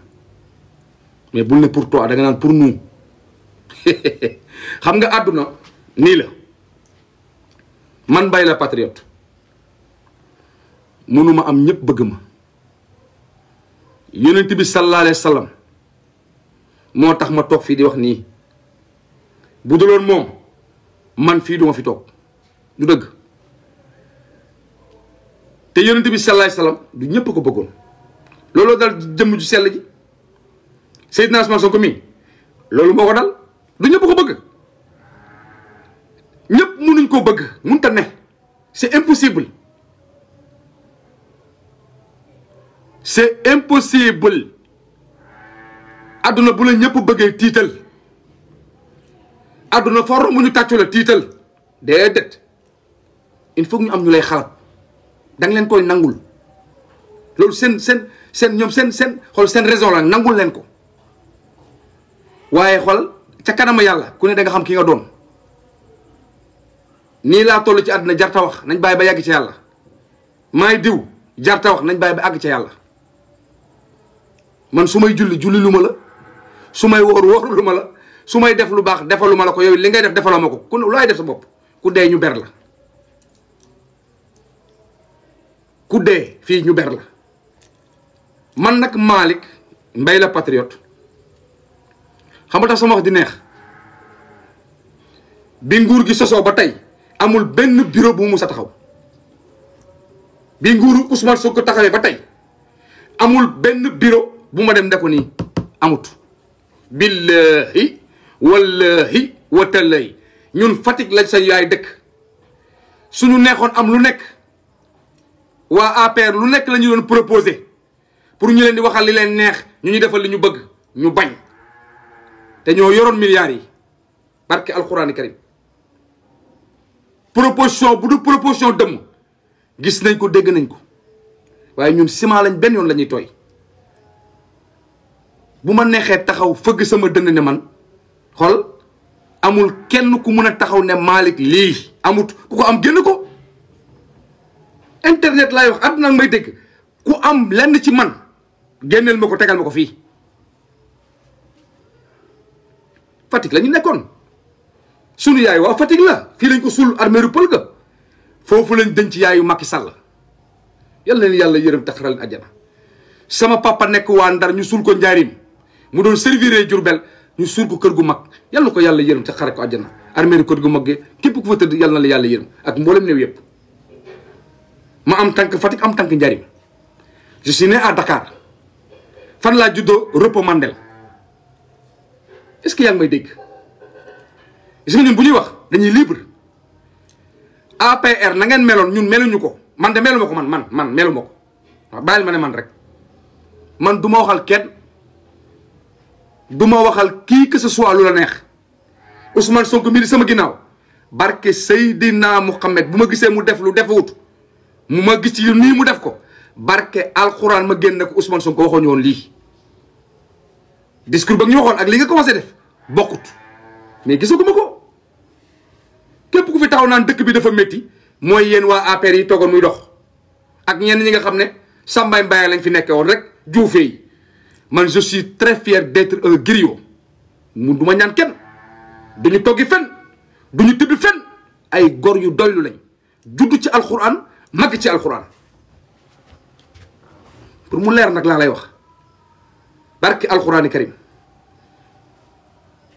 mais bul ne pour toi da nga naan pour nous xam nga àdduna nii la man Mbaye la patriote mënuma am ñëpp bëgg ma yonent bi sallallahu alayhi wa sallam moo tax ma toog fii di wax nii bu duloon moom man fii duma fi toog du dëgg te yonent bi sallallahu alayhi wa sallam du ñëpp ko bëggoon looloo dal jëmm ju sell ji Seydina Ousmane Sonko mi loolu moo ko dal du ñëpp ko bëgg ñëpp mënuñ koo bëgg mënta ne c'est impossible c'est impossible adduna bu la ñëpp bëggee tiital adduna for mu ñu tàccu la tiital déedéet il faut ñu am ñu lay xalaat da nga leen koy nangul loolu seen ñoom seen xool seen raison la nangul leen ko waaye xool ca kanama yàlla ku ne da nga xam ki nga doon nii laa toll ci àdduna jarta wax nañ bàyyi ba yàgg ca yàlla maay diw jarta wax nañ bàyyi ba àgg ca yàlla man su may julli lu ma la su may wóor lu ma la su may def lu baax defalu ma la ko yow li ngay def defaloo ma ko ku looy def sa bopp ku dee ñu ber la ku dee fii ñu ber la man nag Malick Mbaye la patriote xam nga tax sama wax di neex bi nguur gi sosoo ba tey amul benn bureau bu mu sa taxaw bi nguuru Ousmane Sonko taxawee ba tey amul benn bureau bu ma dem ne ko nii amut. billahi wallahi watallahi ñun Fatick lañ sa yaay dëkk suñu neexoon am lu nekk waa APR lu nekk la ñu doon proposé pour ñu leen di waxal li leen neex ñu ñu defal li ñu bëgg ñu bañ te ñoo yoroon milliards yi barke alxuraani karim proposition bu du proposition dëmm gis nañ ko dégg nañ ko waaye ñun ciment lañ benn yoon la ñuy tooy bu ma neexee taxaw fëgg sama dënn ne man xool amul kenn ku mun a taxaw ne Malick lii amut ku ko am génn ko internet laay wax àdduna may dégg ku am lenn ci man génneel ma ko tegal ma ko fii Fatick la ñu nekkoon sunu yaay waa Fatick la fii lañ ko suul armeeru pël ga foofu lañ denc yaayu Macky Sall yàlla leen yàlla yërëm taxaral àjjana sama papa nekk waa Ndar ñu suul ko njaarim mu doon servir Jurbel ñu suul ko kër gu mag yàlla ko yàlla yërëm te xare ko àjjana armeeru kër gu mag gi képp ku fa tëdd yàlla na la yàlla yërëm ak mboolem néew yëpp ma am tànk Fatick am tànk njaarim je suis né à Dakar fan laa juddoo Repos Mandel est-ce que yaa ngi may dégg gis nga ñun bu ñuy wax dañuy libre APR na ngeen meloon ñun meluñu ko man de melu ma ko man melu ma ko waaw bàyyil ma ne man rek man du ma waxal kenn du ma waxal kii que ce soit lu la neex Ousmane Sonko mi di sama ginnaaw barke Seydina Mouhamed bu ma gisee mu def lu defewut mu ma gis ci nii mu def ko barke alxuraan ma génn ko Ousmane Sonko waxoon ñu woon lii discours ba ñu waxoon ak li nga commencé def bokkut mais gisaguma ko képp ku fi taxaw naan dëkk bi dafa métti mooy yéen waa APR yi toogoon muy dox ak ñenn ñi nga xam ne Sambay Mbaye lañ fi nekkee woon rek juufee yi man je suis très fier d'être un griot mu du ma ñaan kenn duñu toggi fen duñu tëdd fen ay gor yu doylu lañ judd ci alxuraan màgg ci alxuraan pour mu leer nag laa lay wax barki alxuraani karim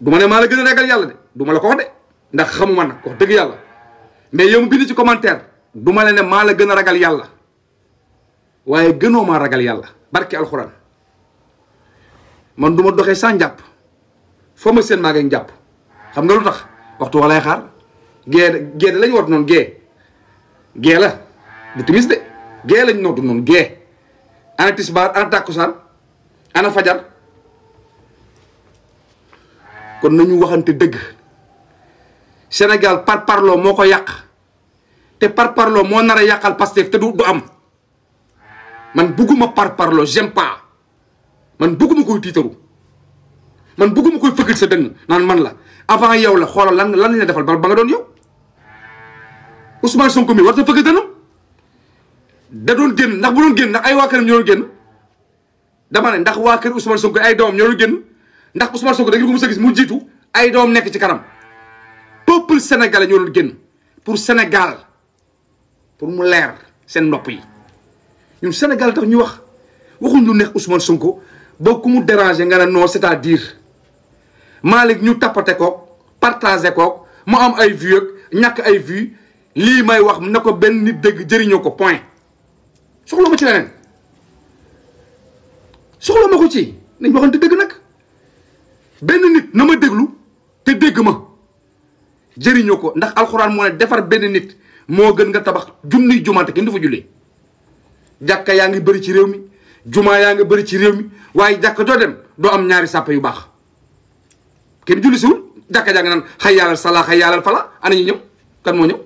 du ma ne maa la gën a ragal yàlla de du ma la ko wax de ndax xamuma nag wax dëgg yàlla mais yow mu bind ci commentaire du ma la ne maa la gën a ragal yàlla waaye gënoo maa ragal yàlla barki alxuraan man du ma doxee sans njàpp foo ma seen maa ngi njàpp xam nga lu tax waxtu wa lay xaar gée de lañu war noonu gée la du timis de gée lañ nootu noonu gée ana tisbaar ana tàkkusaan ana fajar kon nañu waxante dëgg Sénégal par parloo moo ko yàq te par parloo moo nar a yàqal Pastef te du am man bugguma par parloo j'aime pas man bugguma koy tiitaru man bugguma koy fëggal sa dënn naan man la avant yow la xoolal lan lañ la defal ba nga doon yow Ousmane Sonko mi war ta fëgg dënnam da doon génn ndax bu doon génn ndax ay waa këram ñoo doon génn dama ne ndax waa kër Ousmane Sonko ay doomam ñoo doon génn ndax Ousmane Sonko da ngeen ko mos a gis mu jiitu ay doom nekk ci kanam peuple sénégalais ñoo doon génn pour Sénégal pour mu leer seen nopp yi ñun Sénégal tax ñu wax waxuñ lu neex Ousmane Sonko ba ku mu déranger nga ne non c'est-à-dire Malick ñu tappate koog partagé koog mu am ay vues ak ñàkk ay vues lii may wax na ko benn nit dégg jëriñoo ko point soxla ma ci leneen soxla ma ko ci nañ waxante dëgg nag benn nit na ma déglu te dégg ma jëriñoo ko ndax alxuraan moo ne defar benn nit moo gën nga tabax junniy jumaate kenn du fa jullee jàkka yaa ngi bëri ci réew mi jumaa yaa ngi bëri ci réew mi waaye jàkka doo dem doo am ñaari sàppe yu baax kenn julli siwul jàkka jaa ngi naan xay yaalal salaa xay yaalal fala ana ñu ñëw kan moo ñëw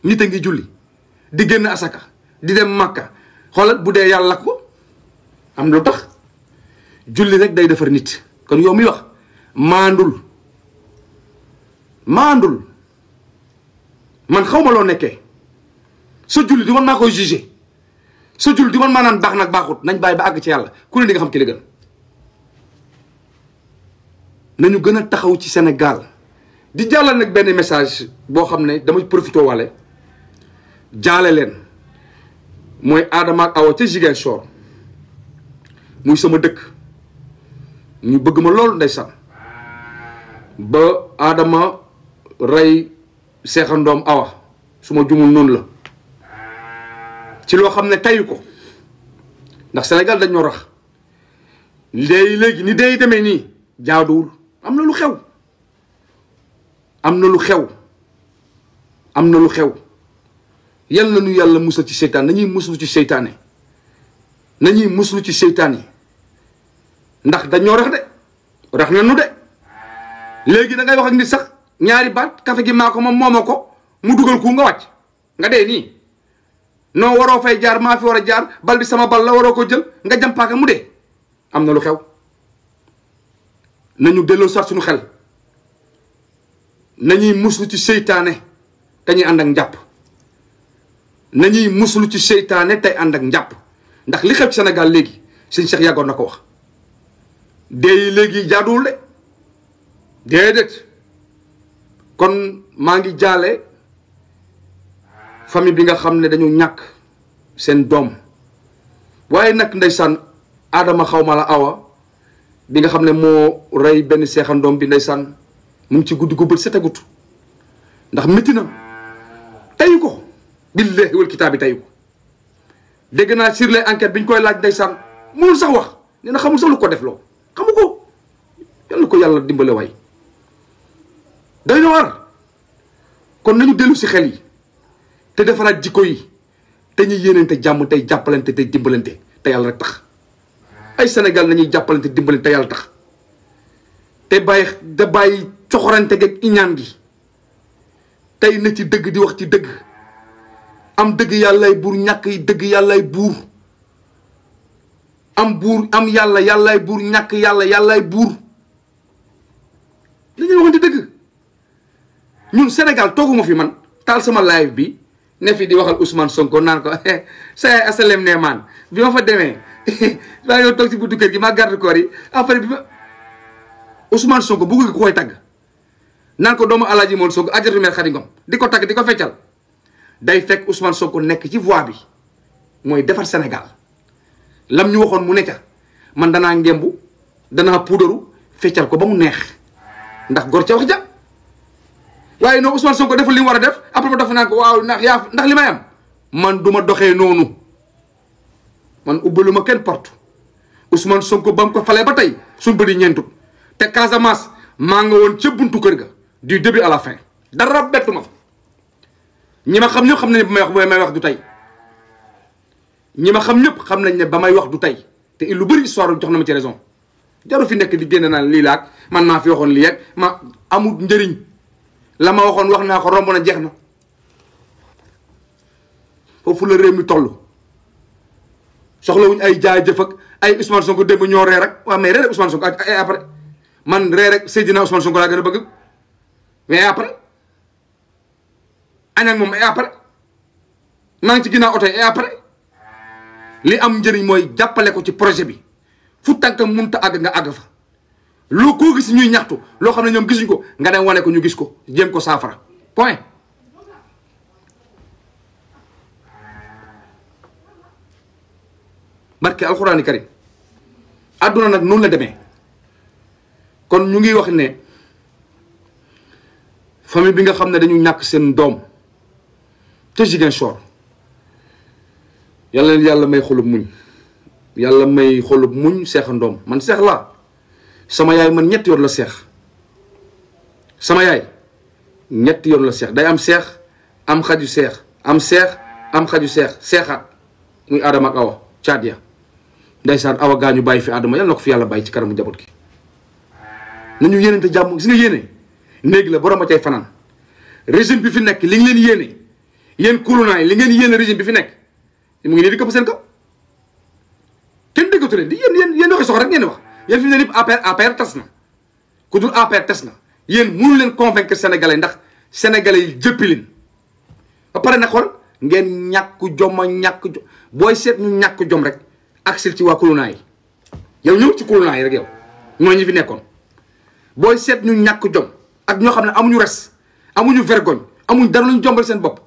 nit a ngi julli di génn asaka di dem màkka xoolal bu dee yàlla lakk ko am lu tax julli rek day defar nit kon yow mi wax maandul man xaw ma loo nekkee sa julli di man maa koy jugé sa julli di man maa naan baax nag baaxut nañ bàyyi ba àgg ci yàlla ku ne di nga xam ki la gën nañu gën a taxaw ci Sénégal di jàllal nag benn message boo xam ne dama profité wale jaale leen mooy Adama ak Awa ca Ziguinchor muy sama dëkk ñu bëgg ma loolu ndeysaan ba Adama rey seexandoom awa su ma jumul noonu la ci loo xam ne tayu ko ndax Sénégal dañ ñoo rax léegi ni day demee nii jaaduwul am na lu xew am na lu xew am na lu xew yal na nu yàlla musal ci seytaan nañuy muslu ci seytaane nañuy muslu ci seytaane ndax dañoo rax de rax na nu de léegi da ngay wax ak nit sax ñaari baat café gi maa ko moom moomoo ko mu dugal ku nga wàcc nga dee nii non waroo fay jaar maa fi war a jaar bal bi sama bal la waroo ko jël nga jam paaka mu dee am na lu xew nañu delloo sax suñu xel nañuy muslu ci seytaane te ñuy ànd ak njàpp nañuy muslu ci seytaane tey ànd ak njàpp ndax li xew ci Sénégal léegi sëñ Cheikh yàggoon na ko wax dee léegi jaaduwul de déedéet kon maa ngi jaale famille bi nga xam ne dañu ñàkk seen doom waaye nag ndeysaan Adama xawma la awa bi nga xam ne moo rey benn seexandoom bi ndeysaan mu ngi ci guddi gu bët setagut ndax métti na tayu ko billahi wal kitaabi tayu ko dégg naa sur les enquêtes bi ñu koy laaj ndeysaan mënul sax wax nee na xamul sax lu ko def loo xamu ko yàlla ko yàlla dimbale waay day na war kon nañu dellu si xel yi te defaraat jikko yi te ñuy yéenante jàmm tey jàppalante tey dimbalante te yàlla rek tax ay Sénégal nañuy jàppalante dimbalante te yàlla tax te bàyyi coxorante geeg iñaan gi tey na ci dëgg di wax ci dëgg am dëgg yàllaay buur ñàkk yi dëgg yàllaay buur am buur am yàlla yàllaay buur ñàkk yàlla yàllaay buur li ñuy waxante dëgg ñun Sénégal tooguma fi man taal sama live bi ne fi di waxal Ousmane Sonko naan ko sa asalem ne maan bi ma fa demee daa yow toog si buntu kër gi maa garde corps yi après bi ma Ousmane Sonko bëgg ku koy tagg naan ko doomu Alaaji moon Sonko ajatu meer Xadi Ngom di ko tagg di ko feccal day fekk Ousmane Sonko nekk ci voie bi mooy defar Sénégal lam ñu waxoon mu nekka man danaa ngembu danaa puudaru feccal ko ba mu neex ndax gor ca wax ja waaye non Ousmane Sonko deful li mu war a def après ma dafa naan ko waaw ndax li may am man du ma doxee noonu man ubbalu ma kenn porte Ousmane Sonko ba mu ko falee ba tey suñ bëri ñeentut te Casamance maa nga woon ca buntu kër ga du début à la fin dara bettu ma fa ñi ma xam ñëpp xam nañ ne ba may wax du tey ñi ma xam ñëpp xam nañ ne ba may wax du tey te lu bëri histoire jox na ma ci raison jaru fi nekk di génne naan lii laag man maa fi waxoon lii ak ma amul njëriñ la ma waxoon wax naa ko romb na jeex na foofu la réew mi toll soxlawuñ ay jaajëf ak ay Ousmane Sonko démb ñoo ree rek waaw mais ree rek Ousmane Sonko ak après man ree rek Seydina Ousmane Sonko laa gën a bëgg mais après añ ak moom et après maa ngi ci ginnaaw oto yi et après li am njëriñ mooy jàppale ko ci projet bi fu tànk mënut a àgg nga àgg fa loo koo gis ñuy ñaxtu loo xam ne ñoom gisuñ ko nga dem wane ko ñu gis ko jéem ko saafara point barke alxuraani karim àdduna nag noonu la demee kon ñu ngi wax ne famille bi nga xam ne dañu ñàkk seen doom te Ziguinchor yàlla leen yàlla may xolub muñ yàlla may xolub muñ seexandoom man seex laa sama yaay man ñetti yoon la seex sama yaay ñetti yoon la seex day am seex am xaju seex am seex am xaju seex seexaat muy Adama ak Awa caat ya ndeysaan Awa gaañu bàyyi fi Adama yàlla na ko fi yàlla bàyyi ci kanamu njaboot gi nañu yéenante jàmm gis nga yéene néegi la borom a cay fanaan régime bi fi nekk li ngi leen yéene yéen kulunaay li ngeen yéene régime bi fi nekk mu ngi nii di këpp seen kaw kenn déggatu leen di yéen waxi sox rek ngeen wax yéen fi mu ne nii APR tas na ku dul APR tas na yéen mënu leen convaincre sénégalais ndax sénégalais yi jëppi leen ba pare nag xool ngeen ñàkk jom a ñàkk jom booy seet ñu ñàkk jom rek aksil ci waa kulunaa yi yow ñëw ci kulunaa yi rek yow ñoo ñi fi nekkoon booy seet ñu ñàkk jom ak ñoo xam ne amuñu res amuñu vergogne amuñ dara luñ jombal seen bopp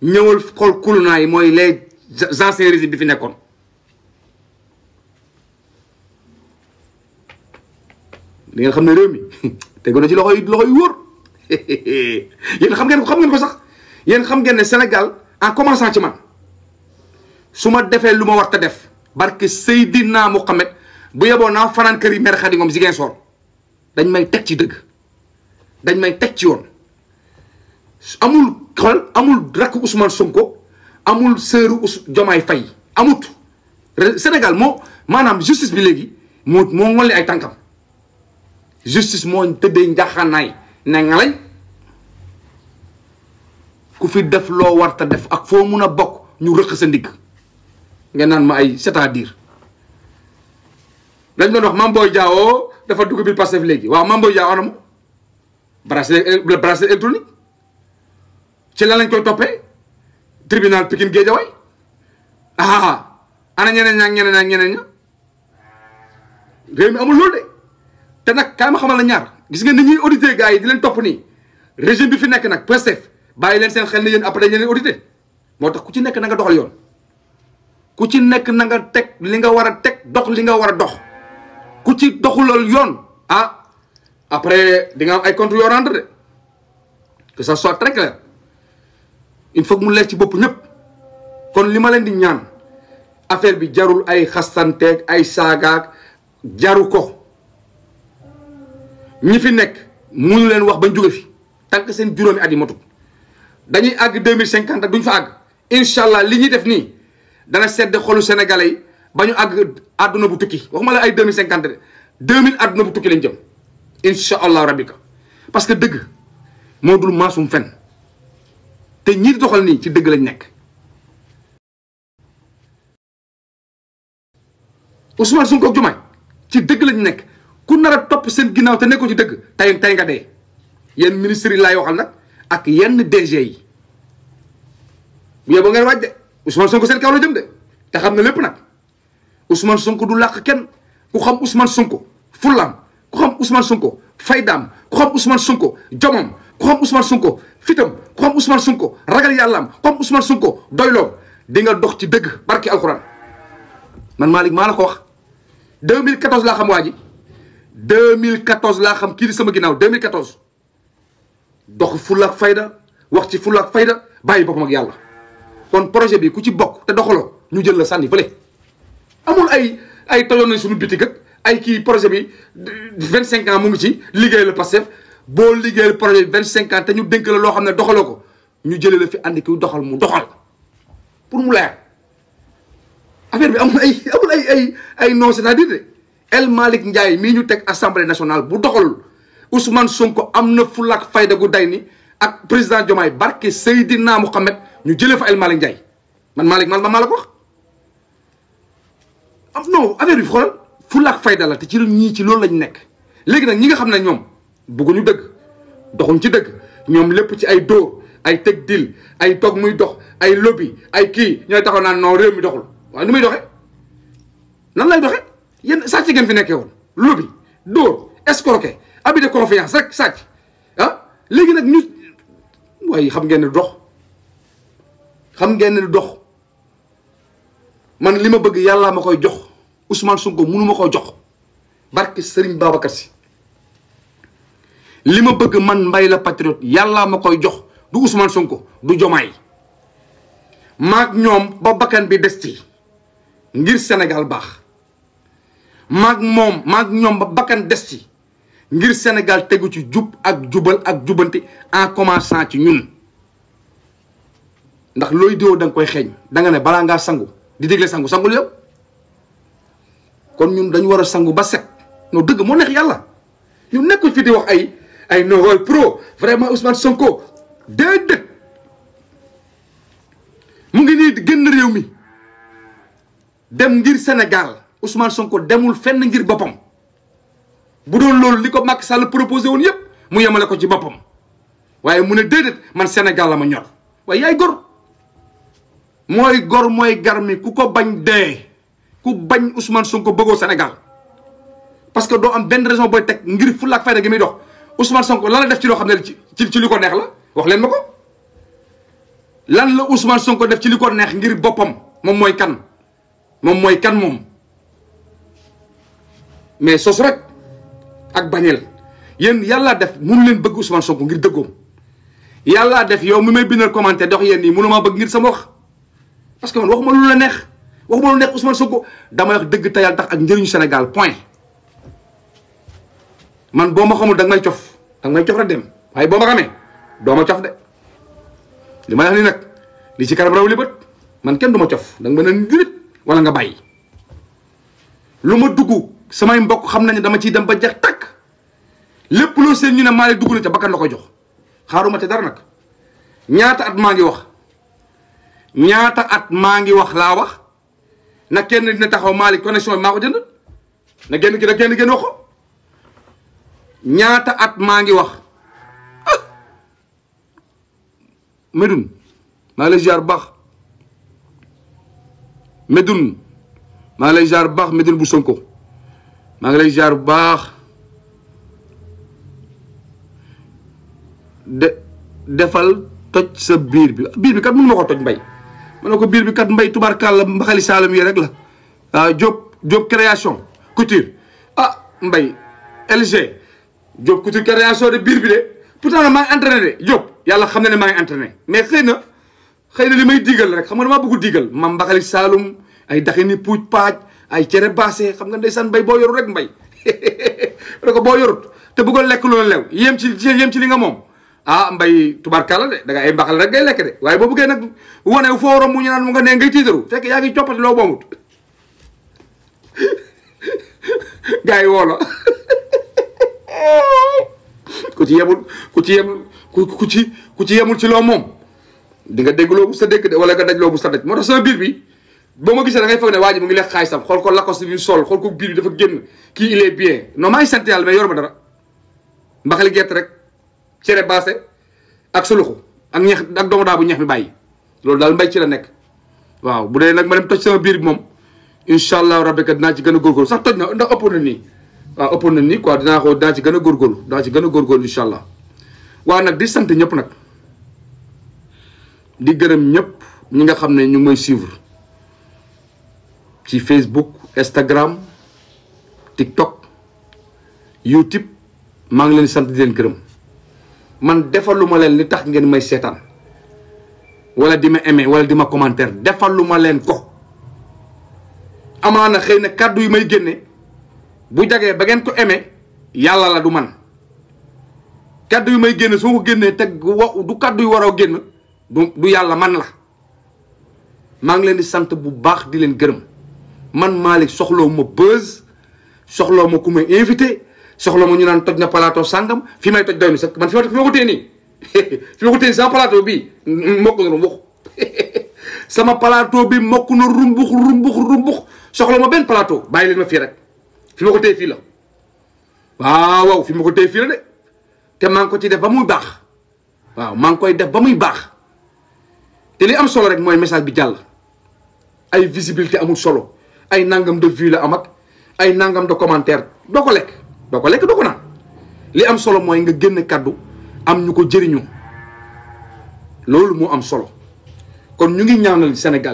ñëwal xool kulunaa yi mooy les anciens régimes bi fi nekkoon di ngeen xam ne réew mi tegu na ci loxo yu wóor yéen xam ngeen ko sax yéen xam ngeen ne Sénégal en commençant ci man su ma defee lu ma war ta def barke Seydina Mouhamed bu yeboo naa fanaan kër yi maire Khady Ngom Ziguinchor dañ may teg ci dëgg dañ may teg ci yoon. amul xool amul rakk Ousmane Sonko amul sëru Diomaye Faye amut Sénégal moo maanaam justice bi léegi moo ngolli ay tànkam justice moo tëddee njaxanaay ne ngalañ ku fi def loo warta def ak foo mun a bokk ñu rëq sa ndigg ngeen naan ma ay c'est-à-dire dañ doon wax Mame Boye Diao dafa dugg biir Pastef léegi waaw Mame Boye Diao anamu bracelet électronique ci lan lañ koy toppee tribunal Pikine Guédiawaye ana ñeneen ña réew mi amul loolu de te nag kaay ma xamal la ñaar gis ngeen ni ñuy audité gars yi di leen topp nii régime bi fi nekk nag Pastef bàyyi leen seen xel ne yéen après dañ leen audité moo tax ku ci nekk na nga doxal yoon ku ci nekk na nga teg li nga war a teg dox li nga war a dox ku ci doxulal yoon après di nga am ay compte yoo rendre de que ça soit très clair il faut que mu leer ci bopp ñëpp kon li ma leen di ñaan affaire bi jarul ay xastanteeg ay saagaag jaru ko ñi fi nekk mënu leen wax bañ jóge fi tant que seen juróomi at yi matut dañuy àgg 2050 duñ fa àgg incha allah li ñuy def nii dana sedd xolu sénégalais yi ba ñu àgg àdduna bu tukki waxuma la ay 2050 de 2000 àdduna bu tukki lañ jëm incha allah rabbika parce que dëgg moo dul maasum fen te ñi di doxal nii ci dëgg lañ nekk. Ousmane Sonko ak Diomaye ci dëgg lañ nekk ku nar a topp seen ginnaaw te nekkoo ci dëgg tey nga dee yéen ministres yi laay waxal nag ak yenn DG yi bu yeboo ngeen waaj de Ousmane Sonko seen kaw la jëm de te xam na lépp nag Ousmane Sonko du làq kenn ku xam Ousmane Sonko fullaam ku xam Ousmane Sonko faydaam ku xam Ousmane Sonko jomam ku xam Ousmane Sonko fitam ku xam Ousmane Sonko ragal yàllaam ku xam Ousmane Sonko doyloo di nga dox ci dëgg barki alxuraan man Malick maa la ko wax 2014 laa xam waa ji 2014 laa xam kii di sama ginnaaw 2014 dox fulla ak fayda wax ci fulla ak fayda bàyyi boppam ak yàlla kon projet bi ku ci bokk te doxaloo ñu jël la sànni fële amul ay tojoon nañ suñu bitik ak ay kii projet bi 25 ans mu ngi ci liggéey la Pastef boo liggéeyal projet bi 25 ans te ñu dénk la loo xam ne doxaloo ko ñu jëlee la fi andi kuy doxal mu doxal pour mu leer affaire bi amul ay non c'est-à-dire de El Malick Ndiaye mii ñu teg assemblée nationale bu doxalul Ousmane Sonko am na fulla ak fayda gu day ni ak président Diomaye barke Seydina Mouhamed ñu jëlee fa El Malick Ndiaye man Malick man maa la ko wax non affaire bi xoolal fulla ak fayda la te ci ñii ci loolu lañ nekk léegi nag ñi nga xam ne ñoom bëgguñu dëgg doxuñ ci dëgg ñoom lépp ci ay dóor ay teg dil ay toog muy dox ay lobby ay kii ñooy taxaw naan non réew mi doxul waaye nu muy doxee nan lay doxee yéen sàcc ngeen fi nekkee woon lobby dóor escroquer abus de confiance rek sàcc léegi nag ñu waaye xam ngeen ne dox xam ngeen ne dox man li ma bëgg yàllaa ma koy jox Ousmane Sonko mënu ma koo jox barke Serigne Babacar Sy li ma bëgg man Mbaye la patriote yàllaa ma koy jox du Ousmane Sonko du Diomaye maag ñoom ba bakkan bi des ci ngir Sénégal baax maag ñoom ba bakkan des ci ngir Sénégal tegu ci jub ak jubal ak jubanti en commençant ci ñun ndax looy diwoo da nga koy xeeñ da nga ne balaa ngaa sangu di dégle sangu sangul yow kon ñun dañu war a sangu ba set no dëgg moo neex yàlla ñu nekkul fi di wax ay no pro vraiment Ousmane Sonko déedéet mu ngi nii génn réew mi dem ngir Sénégal Ousmane Sonko demul fenn ngir boppam bu doon loolu li ko Macky Sall proposé woon yëpp mu yemale ko ci boppam waaye mu ne déedéet man Sénégal la ma ñor waaye yaay gor mooy garmi ku ko bañ dee ku bañ Ousmane Sonko bëggoo Sénégal parce que doo am benn raison booy teg ngir fulla ak fayda gi muy dox Ousmane Sonko lan la def ci loo xam ne ci li ko neex la wax leen ma ko lan la Ousmane Sonko def ci li ko neex ngir boppam moom mooy kan moom mais sos rek ak bañeel yéen yàllaa def mënu leen bëgg Ousmane Sonko ngir dëggoom yàllaa def yow mi may bindal commentaire dox yéen nii mënuma bëgg ngir sama wax parce que man waxuma lu la neex waxuma lu neex Ousmane Sonko damay wax dëgg te yàlla tax ak njëriñu Sénégal point man boo ma xamul da nga may cof rek dem waaye boo ma xamee doo ma cof de li ma wax ni nag li ci kanam raw li bët man kenn du ma cof da nga mën a ngirit wala nga bàyyi lu ma dugg samay mbokk xam nañu dama ciy dem ba jeex takk lépp loo seen ñu ne maa dugg na ca bakkan la ko jox xaaruma te dara nag ñaata at maa ngi wax laa wax na kenn dina taxaw Malick connexion bi maa ko jënd na kenn wax ko ñaata at maa ngi wax Médoune maa lay ziar baax Médoune maa ngi lay ziar bu baax Médoune bu Sonko maa ngi lay ziar bu baax defal toj sa biir bi kat mënu ma ko toj mbay ma ne ko biir bi kat mbay tubaarkàlla mbaxali saalam yi rek la waaw Diop création couture mbay LG Diop couture création de biir bi de pourtant maa ngi entraîné de Diop yàlla xam na ne maa ngi entraîné mais xëy na li may digal rek xam nga damaa bëgg digal ma mbaxali saalum ay daxi ni puuj paaj ay cere baase xam nga ndeysaan mbay boo yorut rek mbay rek boo yorut te bëggoon lekk lu la lew yem ci li nga moom mbay tubaarkàlla de da nga ay mbaxal rek ngay lekk de waaye boo bëggee nag wane foo waroon mu ñu naan mu nga ne ngay tiitaru fekk yaa ngi coppati loo boomut gars yi woo la ku ci yemul ci loo moom di nga dégg loo bu sa dégg de wala nga daj loo bu sa daj moo tax sama biir bi boo ma gisee da ngay foog ne waa ji mu ngi lekk xaalisam xool ko lacoste bi sol xool ko biir bi dafa génn kii il est bien non maa ngi sant yàlla mais yor ma dara mbaxali gerte rek cere baase ak suluxu ak ñeex ak doomu daa bu ñeex mi bàyyi loolu daal mbay ci la nekk waaw bu dee nag ma dem toj sama biir bi moom incha allah rabbi kat dinaa ci gën a góorgóorlu sax toj na ndax ëppoon na nii waaw ëppoon na nii quoi dinaa ci gën a góorgóorlu incha allah waaw nag di sant ñëpp nag di gërëm ñëpp ñi nga xam ne ñu ngi may suivre ci Facebook Instagram TikTok YouTube maa ngi leen sant di leen gërëm man defaluma leen li tax ngeen may seetaan wala di ma aimer wala di ma commentaire defaluma leen ko amaana xëy na kàddu yi may génne bu jagee ba ngeen ko aimer yàlla la du man kàddu yu may génne soo ko génnee teg du kàddu yu waroo génn du yàlla man la maa ngi leen di sant bu baax di leen gërëm man Malick soxloo ma buzz soxloo ma ku may invité soxloo ma ñu naan toj na plateau sàngam fi may toj doy na sax man fi ma ko téye nii fi ma ko téye sama plateau bi mokk na rumbux sama plateau bi mokk na rumbux soxla ma benn plateau bàyyi leen ma fii rek fi ma ko téye fii la waaw fi ma ko téye fii la de te maa ngi ko ci def ba muy baax waaw maa ngi koy def ba muy baax te li am solo rek mooy message bi jàll ay visibilité amul solo ay nangam de vue la am ak ay nangam de commentaire doo ko lekk doo ko naan li am solo mooy nga génn kàddu am ñu ko jëriñoo loolu moo am solo kon ñu ngi ñaanal Sénégal